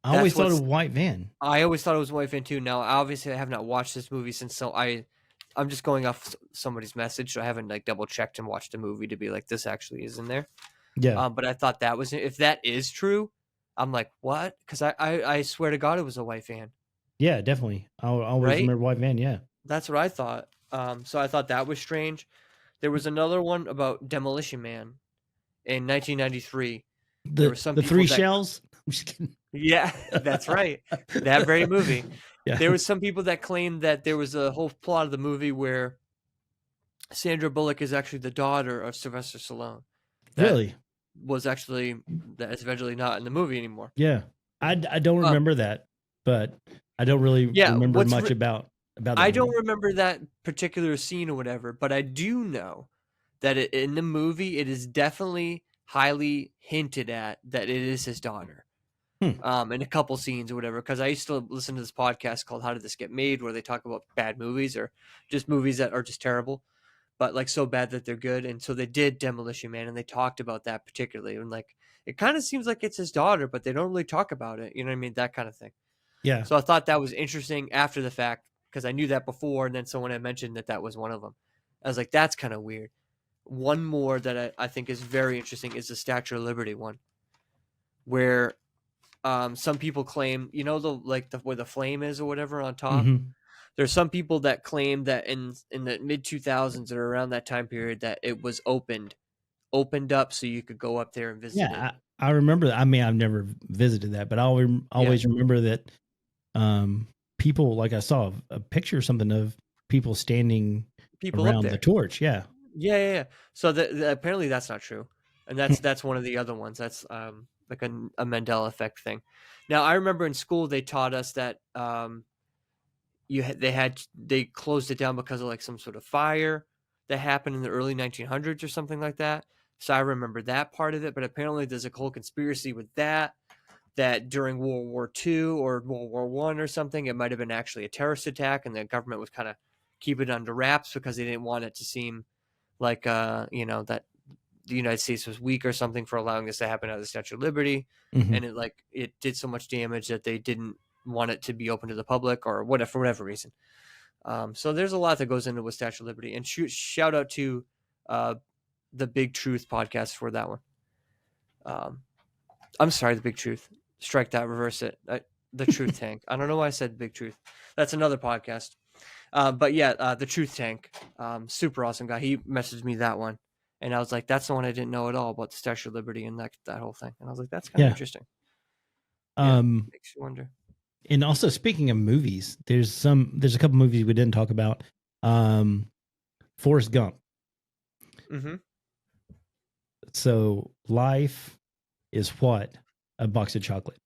I always That's thought it was what's. a white van. I always thought it was a white van too. Now, obviously, I have not watched this movie since, so I'm just going off somebody's message. So I haven't like double checked and watched the movie to be like this actually is in there. Yeah. But I thought that was if that is true, I'm like what? Because I swear to God it was a white van, Yeah, definitely. I always right? remember white van. Yeah. That's what I thought. So I thought that was strange. There was another one about Demolition Man in 1993. There were some The people three that, shells. I'm just kidding. yeah, that's right. That very movie. Yeah. There was some people that claimed that there was a whole plot of the movie where Sandra Bullock is actually the daughter of Sylvester Stallone. That Really? was actually that is eventually not in the movie anymore. Yeah. I don't Um, remember that, but I don't really yeah, remember much about that I don't movie. remember that particular scene or whatever, but I do know that in the movie it is definitely highly hinted at that it is his daughter. Hmm. In a couple scenes or whatever, because I used to listen to this podcast called How Did This Get Made, where they talk about bad movies or just movies that are just terrible, but like so bad that they're good. And so they did Demolition Man, and they talked about that particularly, and like it kind of seems like it's his daughter, but they don't really talk about it. You know what I mean? That kind of thing. Yeah. So I thought that was interesting after the fact because I knew that before, and then someone had mentioned that that was one of them. I was like, that's kind of weird. One more that I think is very interesting is the Statue of Liberty one, where some people claim, the where the flame is or whatever on top. Hmm. There's some people that claim that in the mid 2000s or around that time period that it was opened up so you could go up there and visit it. Yeah. I remember that. I mean, I've never visited that, but I Yeah, always remember that people, like I saw a picture or something of people standing people up around the there. torch. Yeah. Yeah, yeah, yeah. So apparently that's not true, and that's one of the other ones. That's like a Mandela Effect thing. Now I remember in school they taught us that they closed it down because of like some sort of fire that happened in the early 1900s or something like that. So I remember that part of it, but apparently there's a whole conspiracy with that during World War II or World War One or something, it might have been actually a terrorist attack, and the government was kind of keep it under wraps because they didn't want it to seem like that the United States was weak or something for allowing this to happen at the Statue of Liberty, Hmm. and it did so much damage that they didn't want it to be open to the public or whatever for whatever reason. So there's a lot that goes into with Statue of Liberty, and shout out to uh, the Big Truth podcast for that one. I'm sorry, the Big Truth. Strike that, reverse it. The Truth Tank. I don't know why I said Big Truth. That's another podcast. But yeah, the Truth Tank. Super awesome guy. He messaged me that one, and I was like, "That's the one I didn't know at all about the Statue of Liberty and that whole thing." And I was like, "That's kind of Yeah. interesting." Yeah, Um, makes you wonder. and also speaking of movies, there's a couple movies we didn't talk about. Um, Forrest Gump. Mm-hmm. So life is what? A box of chocolate.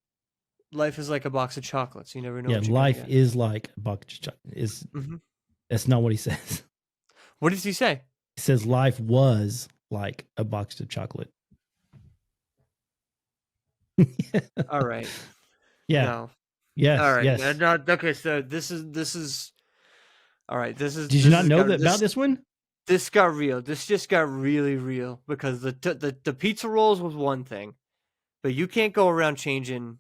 Life is like a box of chocolates. You never know Yeah, what you're gonna life get. is like a box of chocolate. Hmm. That's not what he says. What does he say? He says life was like a box of chocolate. All right. Yeah. No. All Yes. right. Yes. No, okay. So this is all right. This is Did you this not is know got that about this one? this got real. This just got really real because the pizza rolls was one thing, but you can't go around changing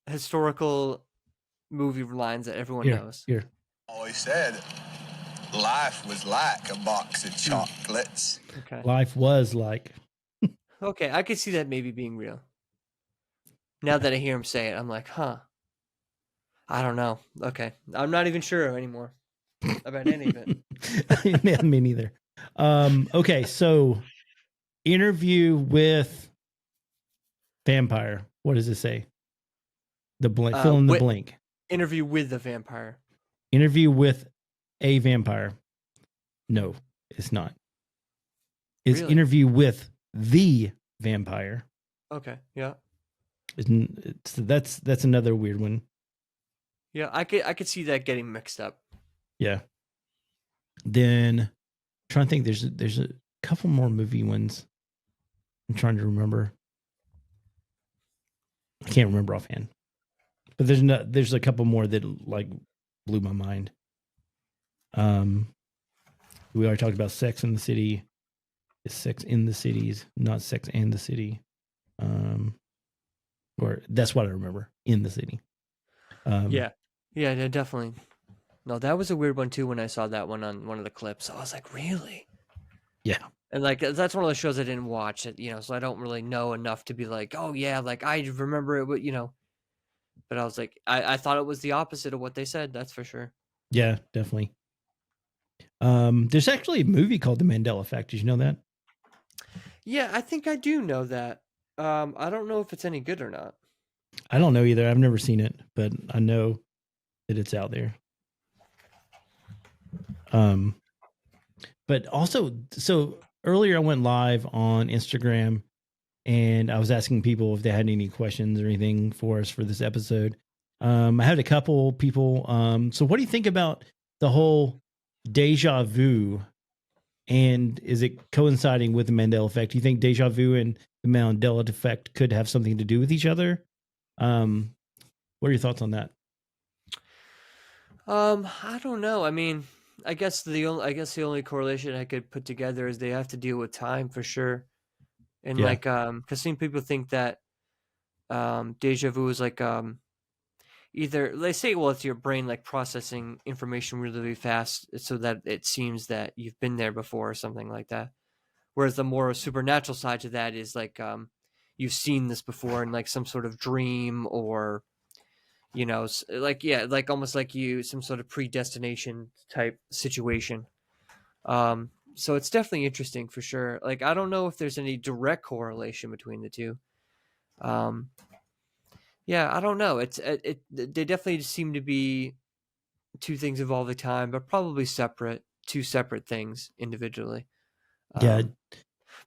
historical movie lines that everyone Here. knows. Here. Always said life was like a box of chocolates. Okay. Life was like. Okay, I could see that maybe being real. Now that I hear him say it, I'm like, huh. I don't know. Okay. I'm not even sure anymore about any of it. Yeah, me neither. Okay, so interview with vampire. What does it say? The blank. Fill in the blank. Interview with the vampire. Interview with a vampire. No, it's not. It's Really? interview with the vampire. Okay. Yeah. That's another weird one. Yeah, I could see that getting mixed up. Yeah. Then I'm trying to think. There's a couple more movie ones. I'm trying to remember. I can't remember offhand. But there's a couple more that like blew my mind. We already talked about Sex in the City. It's Sex in the Cities, not Sex and the City. Or that's what I remember, in the city. Yeah, definitely. No, that was a weird one too when I saw that one on one of the clips. I was like, really? Yeah. And like that's one of the shows I didn't watch, so I don't really know enough to be like, oh yeah, like I remember it, but. But I was like, I thought it was the opposite of what they said. That's for sure. Yeah, definitely. There's actually a movie called The Mandela Effect. Did you know that? Yeah, I think I do know that. I don't know if it's any good or not. I don't know either. I've never seen it, but I know that it's out there. But also, so earlier I went live on Instagram and I was asking people if they had any questions or anything for us for this episode. I had a couple people. So what do you think about the whole deja vu? And is it coinciding with the Mandela effect? Do you think deja vu and the Mandela effect could have something to do with each other? What are your thoughts on that? I don't know. I mean, I guess the only correlation I could put together is they have to deal with time for sure. And Yeah. because some people think that deja vu is like either they say, well, it's your brain like processing information really, really fast so that it seems that you've been there before or something like that. Whereas the more supernatural side to that is like you've seen this before in like some sort of dream or like almost like you some sort of predestination type situation. So it's definitely interesting for sure. Like I don't know if there's any direct correlation between the two. Yeah, I don't know. They definitely seem to be two things of all the time, but probably two separate things individually. Yeah.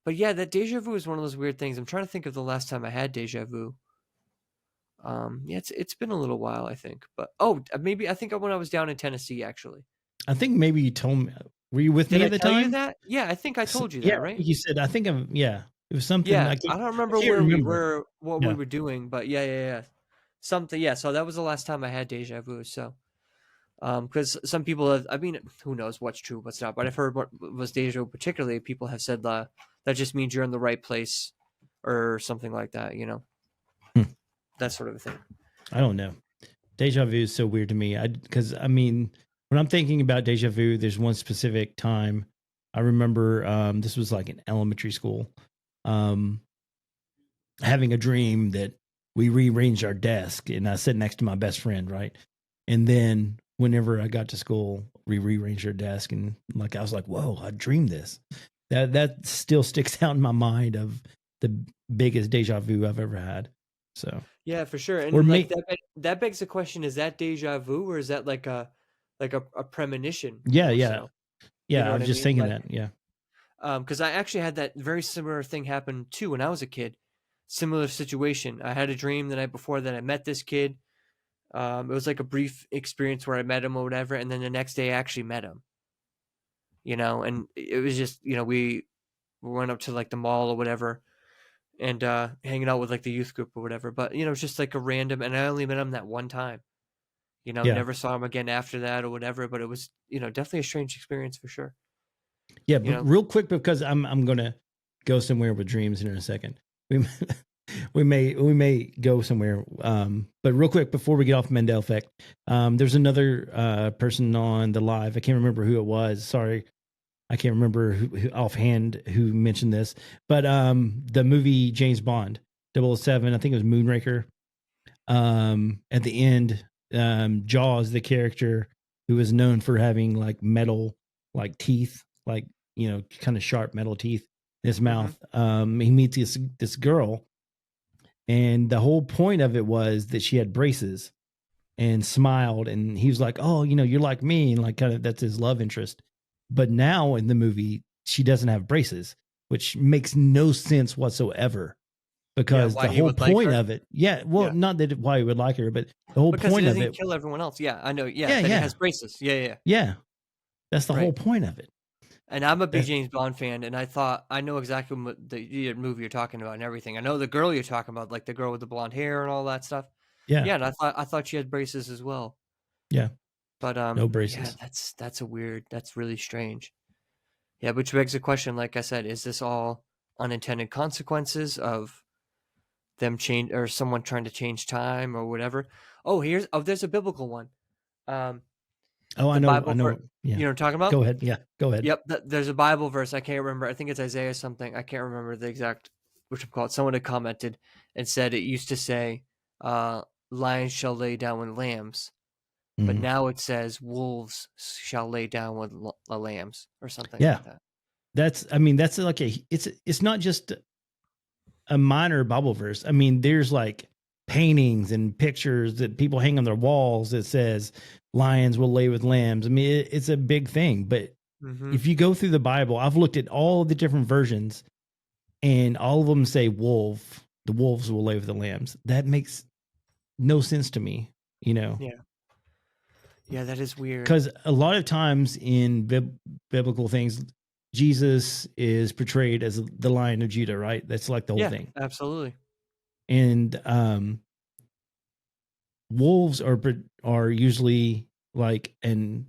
But yeah, that deja vu is one of those weird things. I'm trying to think of the last time I had deja vu. Yeah, it's been a little while, I think. But maybe I think when I was down in Tennessee, actually. I think maybe you told me. Were you with me at the Did I tell you time? that? Yeah, I think I told you Yeah, that, right? you said. I think I'm. Yeah, it was something. Yeah, I I don't I remember can't where we remember. were, what we Yeah. were doing, but yeah. Something, yeah. So that was the last time I had deja vu. So, because some people have, I mean, who knows what's true, what's not, but I've heard what was deja vu, particularly people have said that just means you're in the right place or something like that, that sort of a thing. I don't know. Deja vu is so weird to me. Because I mean, when I'm thinking about deja vu, there's one specific time I remember. This was like in elementary school. Having a dream that we rearranged our desk, and I sat next to my best friend, right? And then whenever I got to school, we rearranged our desk, and like I was like, "Whoa, I dreamed this." That still sticks out in my mind of the biggest deja vu I've ever had. So Yeah, for sure. or And like that begs the question: is that deja vu or is that like a premonition? yeah, More yeah, so, you yeah. know I what was I just mean? thinking Like, that. Yeah. because I actually had that very similar thing happen too when I was a kid. similar situation. I had a dream the night before that I met this kid. It was like a brief experience where I met him or whatever, and then the next day I actually met him. And it was just, we went up to like the mall or whatever, and hanging out with like the youth group or whatever. But it's just like a random, and I only met him that one time. Yeah. Never saw him again after that or whatever. But it was, definitely a strange experience for sure. Yeah, but real quick, because I'm gonna go somewhere with dreams here in a second. We may go somewhere. But real quick before we get off Mandela Effect, there's another person on the live. I can't remember who it was. Sorry, I can't remember who offhand who mentioned this. But the movie James Bond 007, I think it was Moonraker. At the end, Jaws, the character who is known for having like metal, like teeth, like kind of sharp metal teeth in his mouth. He meets this girl, and the whole point of it was that she had braces and smiled, and he was like, "Oh, you're like me," and like kind of that's his love interest. But now in the movie, she doesn't have braces, which makes no sense whatsoever. Because the whole point of it, not that why he would like her, but the whole point of it, kill everyone else. Yeah, I know. Yeah, that he has braces. Yeah. That's the whole point of it. And I'm a big James Bond fan, and I know exactly what the movie you're talking about and everything. I know the girl you're talking about, like the girl with the blonde hair and all that stuff. Yeah, yeah. And I thought she had braces as well. Yeah, but no braces. Yeah, that's really strange. Yeah, which begs the question. Like I said, is this all unintended consequences of them change or someone trying to change time or whatever? There's a biblical one. I know. Yeah. You know what I'm talking about? Go ahead. Yeah, go ahead. Yep. There's a Bible verse. I can't remember. I think it's Isaiah something. I can't remember the exact, someone had commented and said it used to say, lions shall lay down with lambs. But now it says wolves shall lay down with lambs or something like that. That's like it's not just a minor Bible verse. I mean, there's like paintings and pictures that people hang on their walls that says lions will lay with lambs. I mean, it's a big thing. But if you go through the Bible, I've looked at all the different versions, and all of them say the wolves will lay with the lambs. That makes no sense to me, Yeah. Yeah, that is weird. Because a lot of times in biblical things, Jesus is portrayed as the Lion of Judah, right? That's like the whole thing. Absolutely. And wolves are usually like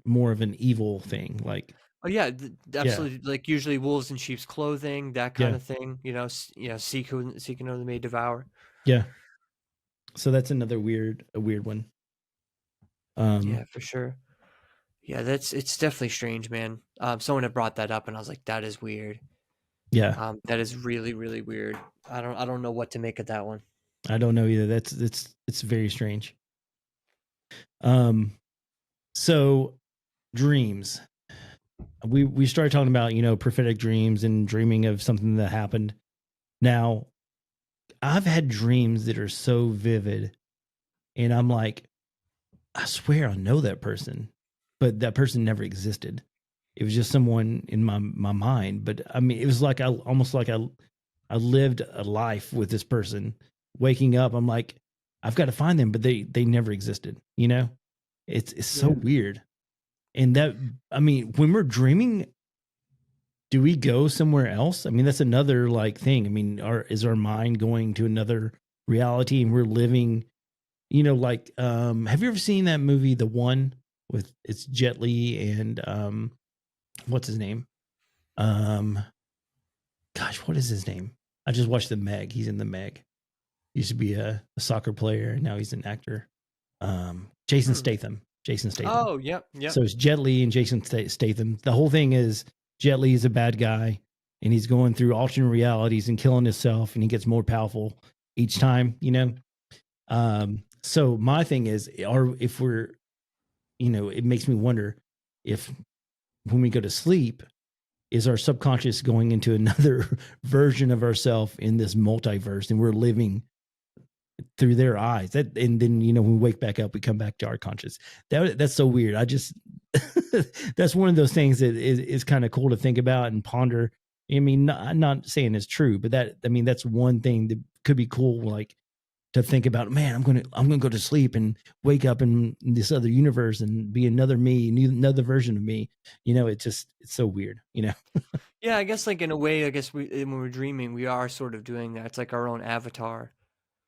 more of an evil thing, like. Oh yeah, absolutely. Yeah. Like usually wolves in sheep's clothing, that kind of thing. Seek who they may devour. Yeah. So that's a weird one. Yeah, for sure. Yeah, it's definitely strange, man. Someone had brought that up, and I was like, that is weird. Yeah. That is really, really weird. I don't know what to make of that one. I don't know either. It's very strange. So dreams. We started talking about, prophetic dreams and dreaming of something that happened. Now, I've had dreams that are so vivid, and I'm like, I swear I know that person, but that person never existed. It was just someone in my mind. But I mean, it was like almost like I lived a life with this person. Waking up, I'm like, I've got to find them, but they never existed. It's so weird. And when we're dreaming, do we go somewhere else? I mean, that's another like thing. I mean, is our mind going to another reality, and we're living? Have you ever seen that movie, The One, with it's Jet Li and what's his name? Gosh, what is his name? I just watched The Meg. He's in The Meg. He used to be a soccer player, and now he's an actor. Jason Statham. Oh, yep. So it's Jet Li and Jason Statham. The whole thing is Jet Li is a bad guy, and he's going through alternate realities and killing himself, and he gets more powerful each time. So my thing is, if we're, it makes me wonder if when we go to sleep, is our subconscious going into another version of ourselves in this multiverse, and we're living through their eyes. And then, when we wake back up, we come back to our conscious. That's so weird. I just, that's one of those things that is kind of cool to think about and ponder. I mean, I'm not saying it's true, but that's one thing that could be cool, like to think about, man, I'm gonna go to sleep and wake up in this other universe and be another me, another version of me. It's so weird. Yeah, I guess like in a way, I guess when we're dreaming, we are sort of doing that. It's like our own avatar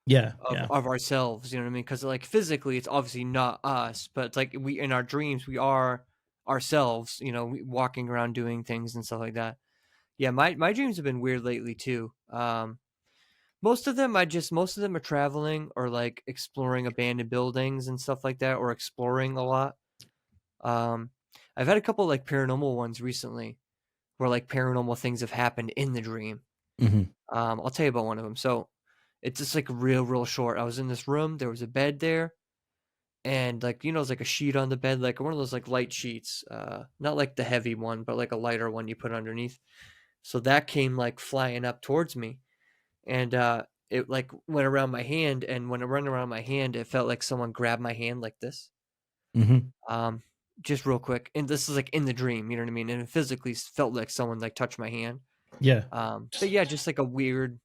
Yeah, of yeah, of ourselves. You know what I mean? Because like physically, it's obviously not us, but it's like we in our dreams, we are ourselves. Walking around doing things and stuff like that. Yeah, my dreams have been weird lately too. Most of them are traveling or like exploring abandoned buildings and stuff like that, or exploring a lot. Um, I've had a couple like paranormal ones recently, where like paranormal things have happened in the dream. hmm I'll tell you about one of them. So it's just like real short. I was in this room. There was a bed there, and like it's like a sheet on the bed, like one of those like light sheets. Not like the heavy one, but like a lighter one you put underneath. So that came like flying up towards me, and it like went around my hand, and when it went around my hand, it felt like someone grabbed my hand like this. hmm Um, just real quick, and this is like in the dream, you know what I mean? And it physically felt like someone like touched my hand. yeah, But yeah, just like a weird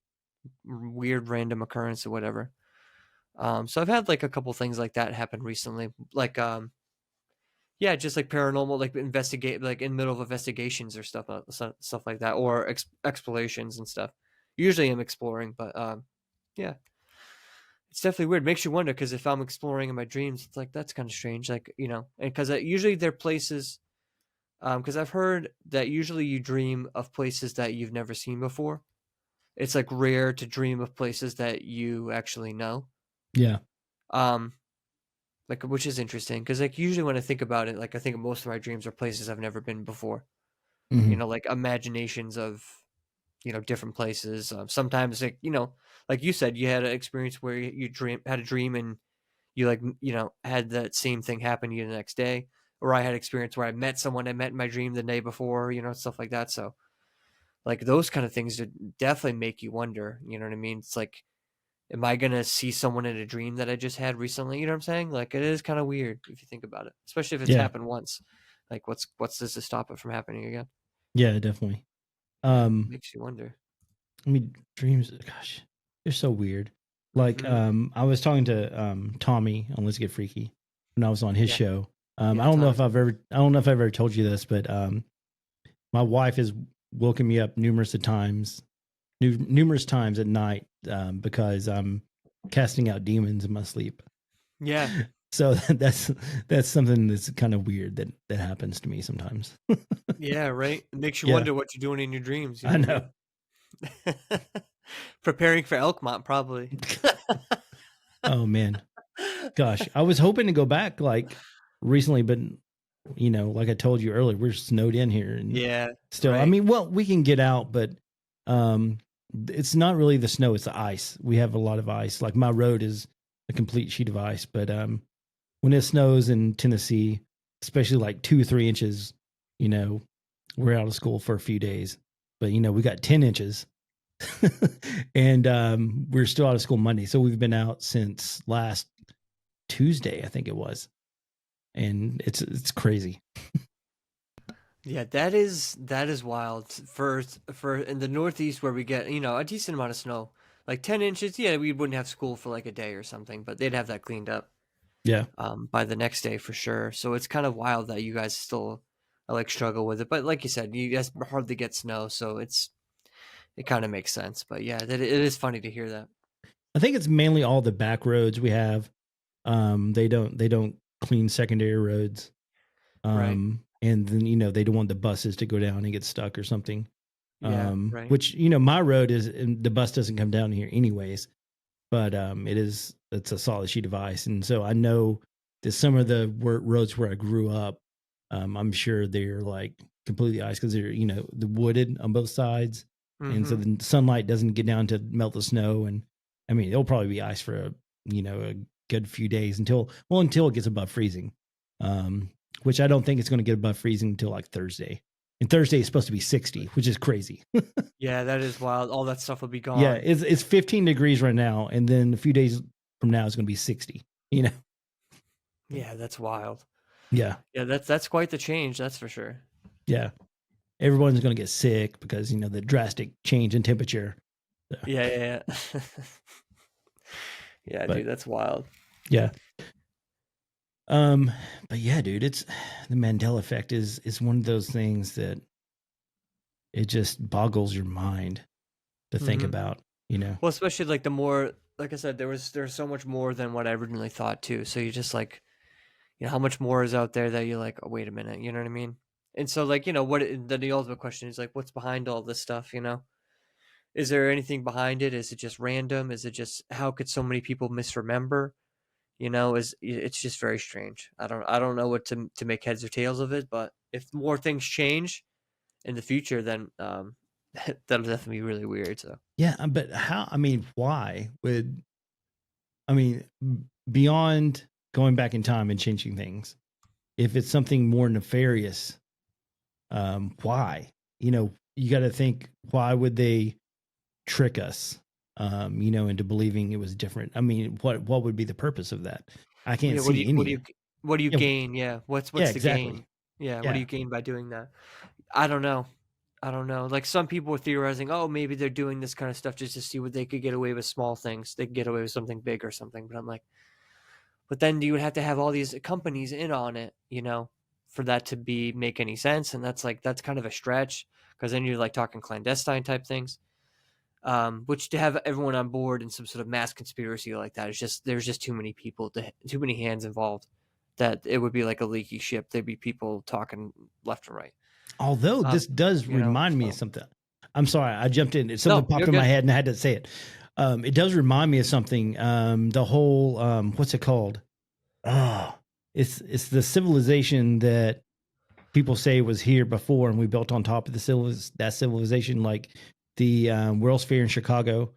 random occurrence or whatever. So I've had like a couple things like that happen recently, like yeah, just like paranormal, like investigate, like in the middle of investigations or stuff like that, or explorations and stuff. Usually I'm exploring, but yeah, it's definitely weird. Makes you wonder, because if I'm exploring in my dreams, it's like that's kind of strange, like and because usually they're places. Because I've heard that usually you dream of places that you've never seen before. It's like rare to dream of places that you actually know. yeah, Um, like, which is interesting, because like usually when I think about it, like I think most of my dreams are places I've never been before. hmm Like imaginations of different places. Sometimes like you said, you had an experience where you had a dream and you like had that same thing happen to you the next day. Or I had experience where I met someone I met in my dream the day before, stuff like that. So like those kind of things would definitely make you wonder. You know what I mean? It's like, am I gonna see someone in a dream that I just had recently? You know what I'm saying? Like it is kind of weird if you think about it, especially if it's yeah, happened once. Like what's this to stop it from happening again? yeah, definitely. Yeah, Um, makes you wonder. I mean, dreams, gosh, they're so weird. Like, Mm-hmm. I was talking to Tommy on Let's Get Freaky when I was on his Yeah, show. yeah, Tommy. I don't know if I've ever told you this, but my wife has woken me up numerous times at night because I'm casting out demons in my sleep. Yeah, So that's something that's kind of weird that happens to me sometimes. yeah, right. It makes you Yeah, wonder what you're doing in your dreams. You I know know. what I mean? Preparing for Elkmont, probably. Oh man, gosh, I was hoping to go back like recently, but like I told you earlier, we're snowed in here and Yeah, still. I right. mean, well, we can get out, but um, it's not really the snow; it's the ice. We have a lot of ice. Like my road is a complete sheet of ice, but when it snows in Tennessee, especially like 2 or 3 inches, you know, we're out of school for a few days. But we got 10 inches, and we're still out of school Monday. So we've been out since last Tuesday, I think it was, and it's crazy. Yeah, that is wild. For in the Northeast, where we get a decent amount of snow, like 10 inches. Yeah, we wouldn't have school for like a day or something, but they'd have that cleaned up Yeah, by the next day for sure. So it's kind of wild that you guys still like struggle with it. But like you said, you guys hardly get snow, so it kind of makes sense. But yeah, it is funny to hear that. I think it's mainly all the back roads we have. They don't clean secondary roads. Right. And then they don't want the buses to go down and get stuck or something. Yeah. Right. Which my road is, and the bus doesn't come down here anyways. But it's a solid sheet of ice, and so I know that some of the roads where I grew up, I'm sure they're like completely ice because they're the wooded on both sides, and so Mm-hmm. the sunlight doesn't get down to melt the snow, and I mean it'll probably be ice for a good few days until it gets above freezing, um, which I don't think it's going to get above freezing until like Thursday, and Thursday is supposed to be 60, which is crazy. Yeah, that is wild. All that stuff will be Yeah, gone. it's 15 degrees right now, and then a few days from now it's going to be 60. Yeah, that's wild. Yeah, Yeah, that's quite the change. That's for sure. yeah. Everyone's going to get sick because the drastic change in temperature. Yeah. Yeah, But dude, that's wild. yeah. But yeah, dude, it's the Mandela effect is one of those things that it just boggles your mind to think Hmm. about, you know. Well, especially like the more, like I said, there's so much more than what I originally thought too. So you just like, how much more is out there that you're like, oh, wait a minute, you know what I mean? And so like, then the ultimate question is like, what's behind all this stuff? Is there anything behind it? Is it just random? Is it just how could so many people misremember? It's just very strange. I don't know what to make heads or tails of it, but if more things change in the future, then that'll definitely be really weird. So Yeah, but how? I mean, why would? I mean, beyond going back in time and changing things, if it's something more nefarious, why? You know, you got to think, why would they trick us? Into believing it was different. I mean, what would be the purpose of that? I can't yeah, see any. what do you Yeah, gain? Yeah, yeah, what's the gain? exactly. Yeah, what do Yeah. you gain by doing that? I don't know. I don't know. Like some people were theorizing, oh, maybe they're doing this kind of stuff just to see what they could get away with small things. They could get away with something big or something. But I'm like, but then you would have to have all these companies in on it, for that to make any sense. And that's kind of a stretch because then you're like talking clandestine type things. Which to have everyone on board in some sort of mass conspiracy like that is just there's just too many people, too many hands involved. That it would be like a leaky ship. There'd be people talking left and right. Although this does remind me of So something. I'm sorry, I jumped in. Something no, popped you're in my good. head and I had to say it. It does remind me of something. The whole what's it called? Oh, it's the civilization that people say was here before, and we built on top of that civilization, like the World's Fair in Chicago.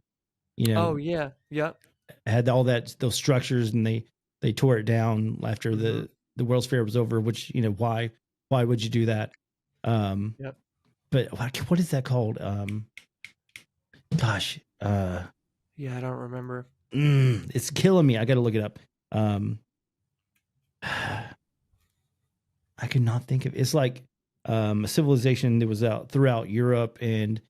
You Oh know, yeah, yeah. had all those structures, and they tore it down after Mm-hmm. the World's Fair was over. Which, why would you do that? Um, Yep. but what is that called? Gosh, Yeah, I don't remember. it's killing me. I got to look it up. I could not think of. It's like a civilization that was out throughout Europe, and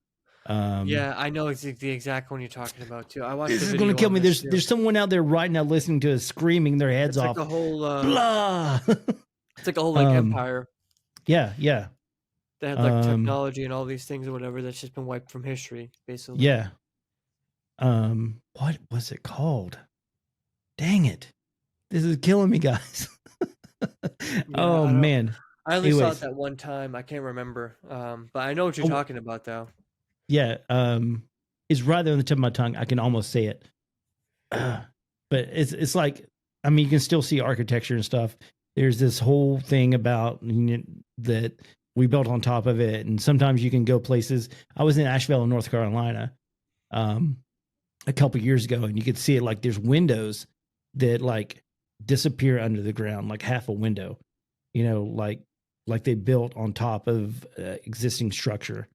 Yeah, I know the exact one you're talking about too. I watched this a is going to video kill on me. this There's too. someone out there right now listening to us screaming their heads It's like off. a whole Blah. it's like a whole like empire Yeah, yeah, that had like um, technology and all these things or whatever that's just been wiped from history, basically. yeah. What was it called? Dang it! This is killing me, guys. Yeah, Oh I don't. man. I only saw it Anyways, that one time. I can't remember. But I know what you're oh, talking about, though. yeah. It's right there on the tip of my tongue. I can almost say it. But it's like, I mean, you can still see architecture and stuff. There's this whole thing about that we built on top of it, and sometimes you can go places. I was in Asheville, North Carolina, um, a couple years ago, and you could see it like there's windows that like disappear under the ground, like half a window, like they built on top of existing structure.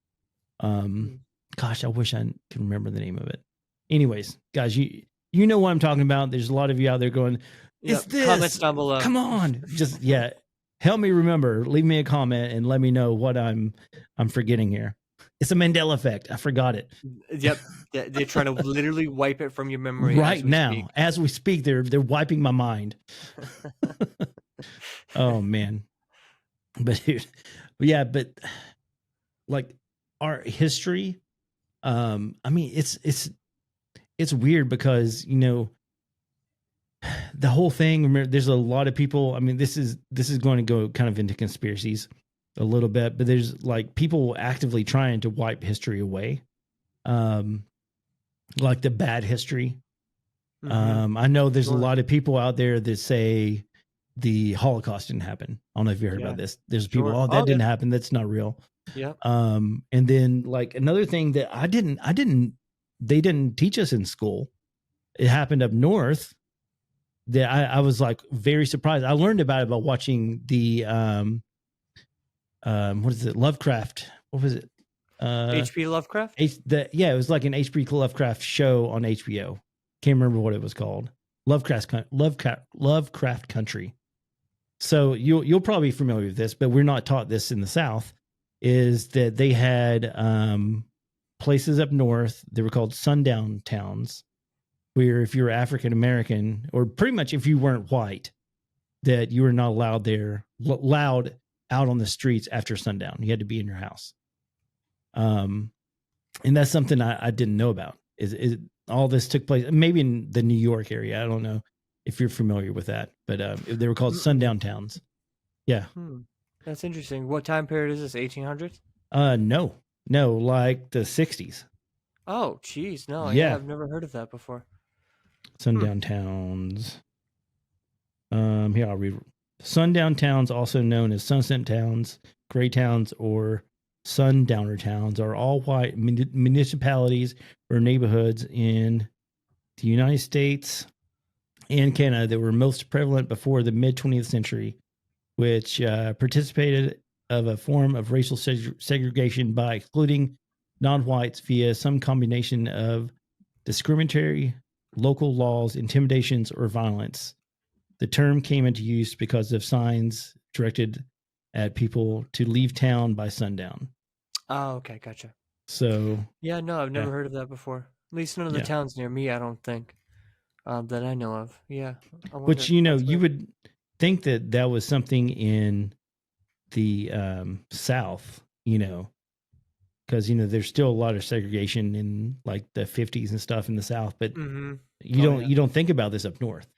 Um, Mm. Gosh, I wish I could remember the name of it. Anyways, guys, you know what I'm talking about. There's a lot of you out there going, "It's Yep. Comments this." down below. Come on, just help me remember. Leave me a comment and let me know what I'm forgetting here. It's a Mandela effect. I forgot it. Yep. They're trying to literally wipe it from your memory Right as we now, speak. as we speak, they're wiping my mind. Oh man, but dude, but like our history. I mean, it's weird because the whole thing. Remember, there's a lot of people. I mean, this is going to go kind of into conspiracies a little bit, but there's like people actively trying to wipe history away, um, like the bad history. Mm-hmm. I know there's a Sure. lot of people out there that say the Holocaust didn't happen. I don't know if you heard Yeah. about this. There's people, Sure. oh, that Oh, yeah. didn't happen. That's not real. Yeah. And then like another thing that they didn't teach us in school. It happened up north that I was like very surprised. I learned about it by watching the what is it, Lovecraft? What was it? H.P. Lovecraft. It was like an H.P. Lovecraft show on HBO. Can't remember what it was called. Lovecraft Country. So you'll probably be familiar with this, but we're not taught this in the South. Is that they had places up north. They were called sundown towns, where if you were African American, or pretty much if you weren't white, that you were not allowed there, loud out on the streets after sundown. You had to be in your house. And that's something I didn't know about. Is all this took place maybe in the New York area? I don't know if you're familiar with that, but they were called sundown towns. Yeah. That's interesting. What time period is this? 1800s? No, like the 60s. Oh, geez, no, Yeah. I've never heard of that before. Sundown towns. Here I'll read. Sundown towns, also known as sunset towns, gray towns, or sundowner towns, are all white municipalities or neighborhoods in the United States and Canada that were most prevalent before the mid 20th century, which participated of a form of racial segregation by excluding non-whites via some combination of discriminatory local laws, intimidations, or violence. The term came into use because of signs directed at people to leave town by sundown. Oh, okay, gotcha. So yeah, no, I've never heard of that before. At least none of the towns near me, I don't think, that I know of. Yeah, which you would think that that was something in the South, because there's still a lot of segregation in like the 50s and stuff in the South, but you don't think about this up north.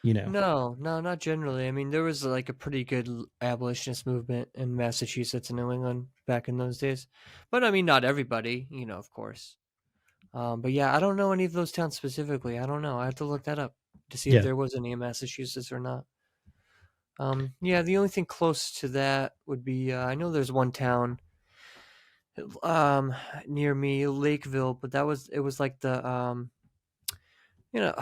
No, not generally. I mean, there was like a pretty good abolitionist movement in Massachusetts and New England back in those days, but I mean, not everybody, of course. But yeah, I don't know any of those towns specifically. I don't know. I have to look that up to see if there was any in Massachusetts or not. Yeah, the only thing close to that would be I know there's one town near me, Lakeville, but it was like the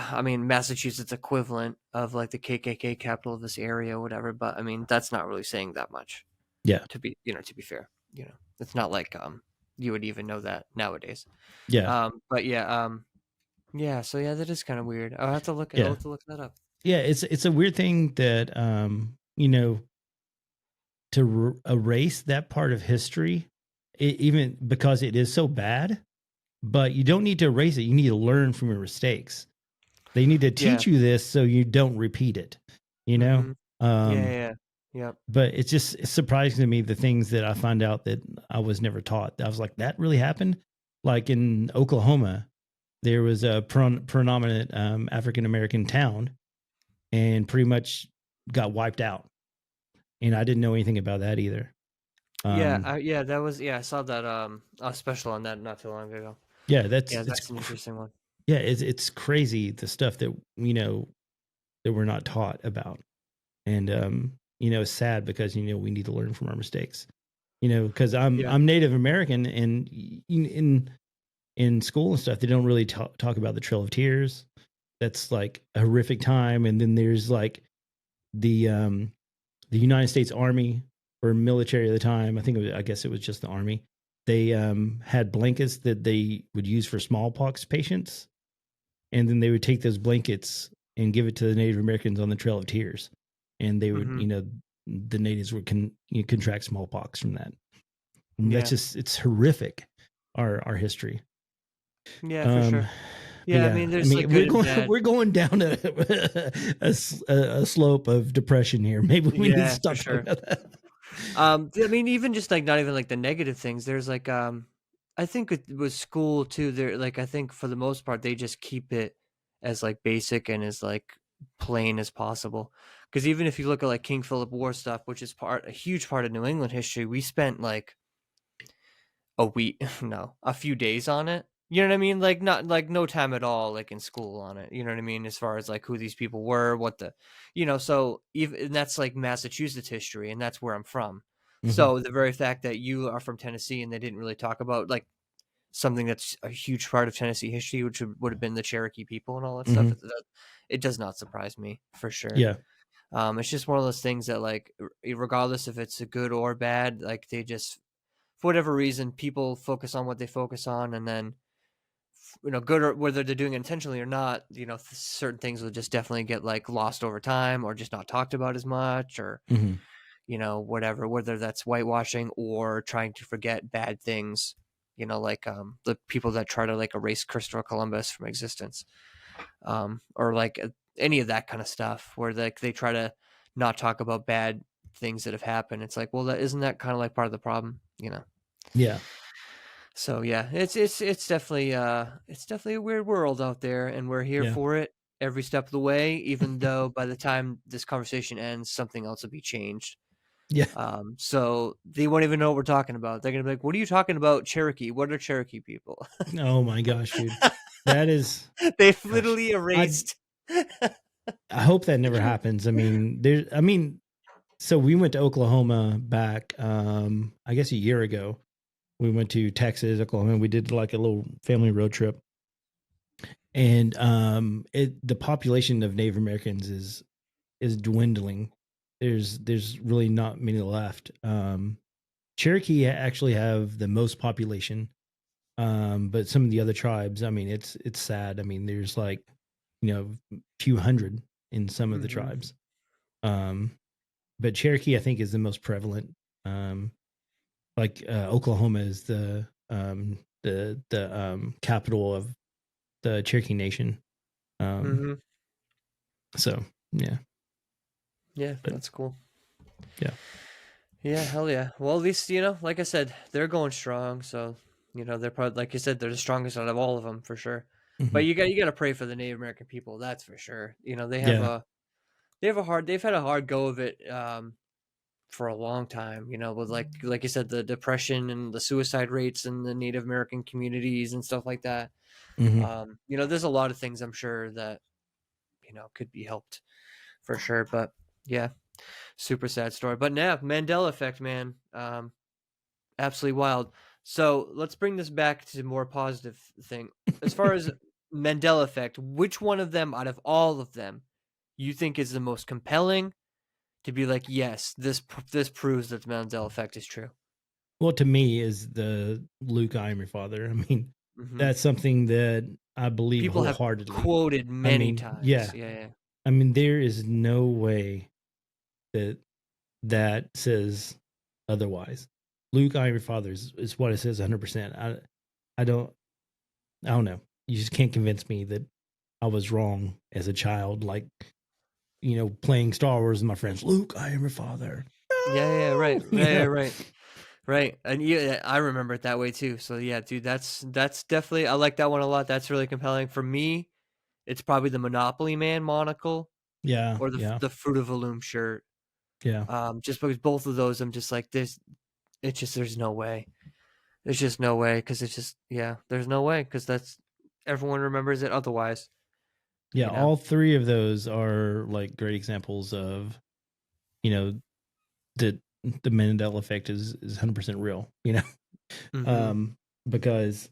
I mean, Massachusetts equivalent of like the KKK capital of this area or whatever, but I mean, that's not really saying that much. Yeah. To be fair, it's not like you would even know that nowadays. Yeah. But yeah, yeah, so yeah, that is kind of weird. I'll have to look that up. Yeah, it's a weird thing that to erase that part of history, even because it is so bad, but you don't need to erase it. You need to learn from your mistakes. They need to teach you this so you don't repeat it, Yeah. But it's surprising to me the things that I find out that I was never taught. I was like, that really happened? Like in Oklahoma, there was a predominant African-American town and pretty much got wiped out. And I didn't know anything about that either. I saw that a special on that not too long ago. Yeah, that's an interesting one. Yeah, it's crazy the stuff that that we're not taught about, and it's sad because we need to learn from our mistakes. Because I'm Native American, and in school and stuff they don't really talk about the Trail of Tears. That's like a horrific time, and then there's like the United States Army or military at the time. I guess it was just the Army. They had blankets that they would use for smallpox patients. And then they would take those blankets and give it to the Native Americans on the Trail of Tears. And they would, the natives would contract smallpox from that. And that's just, it's horrific, our history. Yeah, for sure. Yeah, I mean, we're going down a slope of depression here. Maybe we need to stop talking about that. I mean, even just like not even like the negative things. There's like I think it was school too. There, like I think for the most part they just keep it as like basic and as like plain as possible. Because even if you look at like King Philip War stuff, which is a huge part of New England history, we spent like a few days on it. You know what I mean? Like not like no time at all, like in school on it. You know what I mean? As far as like who these people were, what the, so even that's like Massachusetts history, and that's where I'm from. Mm-hmm. So the very fact that you are from Tennessee and they didn't really talk about like something that's a huge part of Tennessee history, which would have been the Cherokee people and all that stuff, it does not surprise me for sure. Yeah. It's just one of those things that like, regardless if it's a good or bad, like they just, for whatever reason, people focus on what they focus on, and then good or whether they're doing it intentionally or not, certain things will just definitely get like lost over time or just not talked about as much, or whatever, whether that's whitewashing or trying to forget bad things like the people that try to like erase Christopher Columbus from existence, or like any of that kind of stuff, where like they try to not talk about bad things that have happened. It's like, well, isn't that kind of like part of the problem, Yeah. So yeah, it's definitely a weird world out there, and we're here Yeah. for it every step of the way. Even though by the time this conversation ends, something else will be changed. Yeah. So they won't even know what we're talking about. They're gonna be like, "What are you talking about, Cherokee? What are Cherokee people?" Oh my gosh, dude. That is They've gosh. literally erased. I hope that never happens. I mean, so we went to Oklahoma back I guess a year ago. We went to Texas, Oklahoma. We did like a little family road trip. And the population of Native Americans is dwindling. There's really not many left. Cherokee actually have the most population. But some of the other tribes, I mean, it's sad. I mean, there's like, a few hundred in some of the Mhm. tribes. But Cherokee, I think, is the most prevalent. Um, like Oklahoma is the capital of the Cherokee Nation. Mhm. So yeah, Yeah, but that's cool. yeah, Yeah, hell yeah. Well, at least, like I said, they're going strong. So, they're probably, like you said, they're the strongest out of all of them for sure. But hmm you got to pray for the Native American people. That's for sure. yeah, They've had a hard go of it, for a long time, with like you said, the depression and the suicide rates in the Native American communities and stuff like that. hmm There's a lot of things I'm sure that, could be helped for sure. But yeah, super sad story. But yeah, Mandela effect, man. Absolutely wild. So let's bring this back to more positive thing. As far as Mandela effect, which one of them out of all of them you think is the most compelling to be like, yes, this proves that the Mandela effect is true? Well, to me, is the Luke, I am your father. I mean, Hmm. that's something that I believe People have wholeheartedly. quoted I many mean, times. yeah, Yeah. I mean, there is no way that that says otherwise. Luke, I am your father is what it says 100%. I don't, I don't know. You just can't convince me that I was wrong as a child, like, playing Star Wars with my friends. Luke, I am your father. Yeah. Right. No, Right. And yeah, I remember it that way too. So yeah, dude, that's definitely, I like that one a lot. That's really compelling. For me, it's probably the Monopoly Man monocle yeah, or yeah, the Fruit of a Loom shirt. yeah, Just because both of those, I'm just like this. It's just there's no way. There's just no way because it's just there's no way because that's everyone remembers it otherwise. yeah. You know. All three of those are like great examples of, you know, that the Mandela effect is 100% real. Mm-hmm. Um, because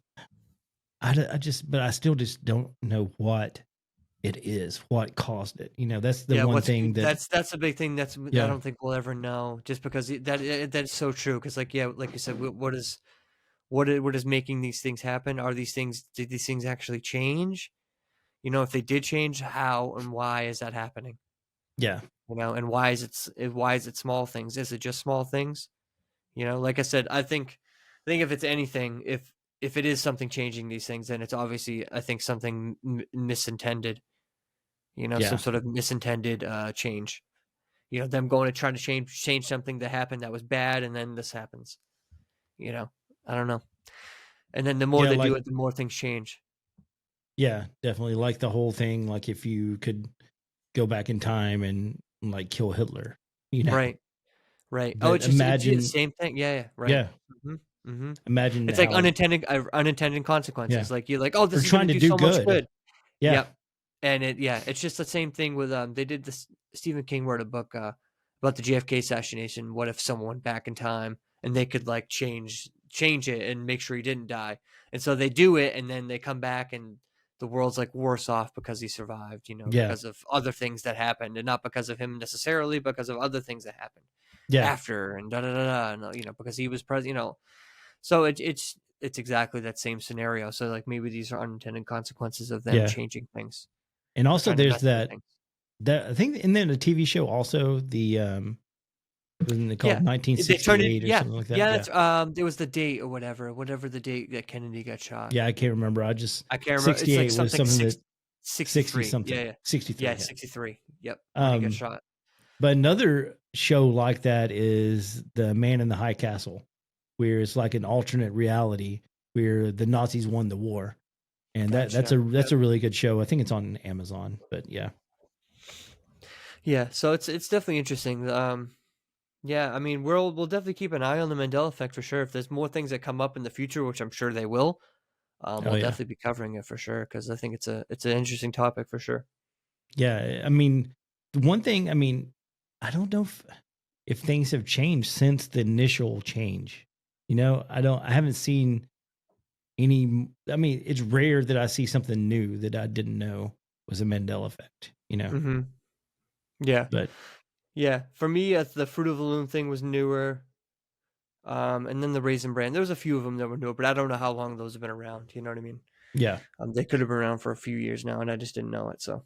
but I still just don't know what it is, what caused it. That's the Yeah, one thing that, that's a big thing I yeah, don't think we'll ever know, just because that's so true. Because like like you said, what is making these things happen? Did these things actually change? If they did change, how and why is that happening? yeah, And why is it small things? Is it just small things? Like I said, I think if it's anything, if it is something changing these things, then it's obviously, I think, something misintended. Some yeah, sort of misintended change. Them going to try to change something that happened that was bad, and then this happens. You know, I don't know. And then the more yeah, they do like, it, the more things change. yeah, definitely like the whole thing. Like if you could go back in time and like kill Hitler, you know, Right. Right. Oh, but it's the imagine, same thing. Yeah. Right. yeah, Hmm. Hmm. imagine It's like how, unintended yeah, consequences. Like you're like, oh, or this is going to trying to do do so much good. good. Yeah, Yep. And it's just the same thing with they did this. Stephen King wrote a book about the JFK assassination. What if someone went back in time and they could like change it and make sure he didn't die? And so they do it, and then they come back, and the world's like worse off because he survived. yeah, Because of other things that happened, and not because of him necessarily, because of other things that happened yeah, after, and da da da da. And because he was president. So it's exactly that same scenario. So like maybe these are unintended consequences of them yeah. changing things And or also trying to there's mess with things. that I think, and then the TV show also, Wasn't it called They turned 1968 it, or something like that? yeah. That's it was the date or whatever the date that Kennedy got shot. Yeah, I can't remember. I can't remember. It's 68 like was something something that 60 63. something. Yeah, 63. yeah, 63. Yep, when he got shot. But another show like that is The Man in the High Castle, where it's like an alternate reality where the Nazis won the war. And that's a really good show. I think it's on Amazon, but yeah. Yeah, so it's definitely interesting. Yeah, I mean, we'll definitely keep an eye on the Mandela Effect for sure. If there's more things that come up in the future, which I'm sure they will, we'll definitely be covering it for sure, because I think it's an interesting topic for sure. Yeah, I mean, the one thing, I mean, I don't know if things have changed since the initial change. You know, I haven't seen any. I mean, it's rare that I see something new that I didn't know was a Mandela Effect. You know, Mm-hmm. Yeah, but yeah, for me, the Fruit of the Loom thing was newer. And then the Raisin Bran. There was a few of them that were newer, but I don't know how long those have been around. You know what I mean? yeah, They could have been around for a few years now, and I just didn't know it. So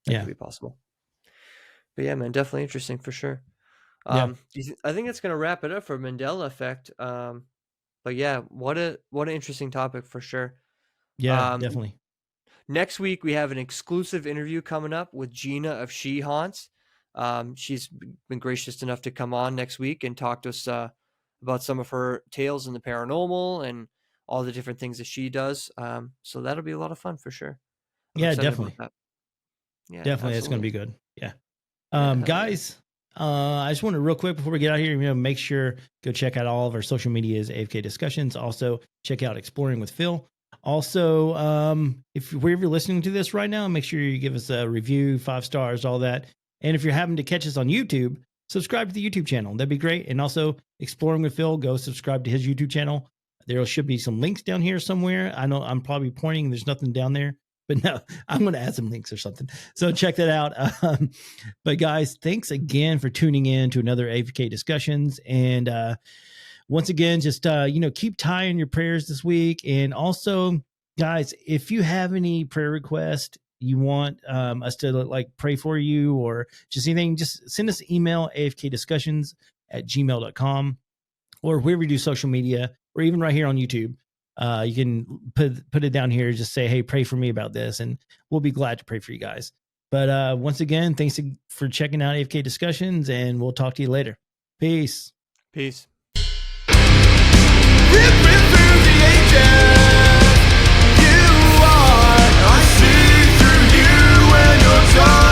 that could be possible. But yeah, man, definitely interesting for sure. I think that's gonna wrap it up for Mandela Effect. But yeah, what an interesting topic for sure. Yeah, definitely. Next week we have an exclusive interview coming up with Gina of She Haunts. She's been gracious enough to come on next week and talk to us about some of her tales in the paranormal and all the different things that she does. So that'll be a lot of fun for sure. Yeah, definitely. Yeah, definitely, it's going to be good. Yeah. Guys, yeah. I just want to real quick before we get out of here, you know, make sure go check out all of our social medias, AFK Discussions. Also, check out Exploring with Phil. Also, if wherever you're listening to this right now, make sure you give us a review, 5 stars, all that. And if you're having to catch us on YouTube, subscribe to the YouTube channel. That'd be great. And also, Exploring with Phil, go subscribe to his YouTube channel. There should be some links down here somewhere. I know I'm probably pointing. There's nothing down there. But no, I'm going to add some links or something. So check that out. But guys, thanks again for tuning in to another AFK Discussions. And once again, just, keep Ty in your prayers this week. And also, guys, if you have any prayer requests, you want us to pray for you or just anything, just send us an email, afkdiscussions@gmail.com, or wherever you do social media, or even right here on YouTube. You can put it down here. Just say, hey, pray for me about this, and we'll be glad to pray for you guys. But once again, thanks for checking out AFK Discussions, and we'll talk to you later. Peace. Peace. Ripping through the ages, you are. I see through you when you're done.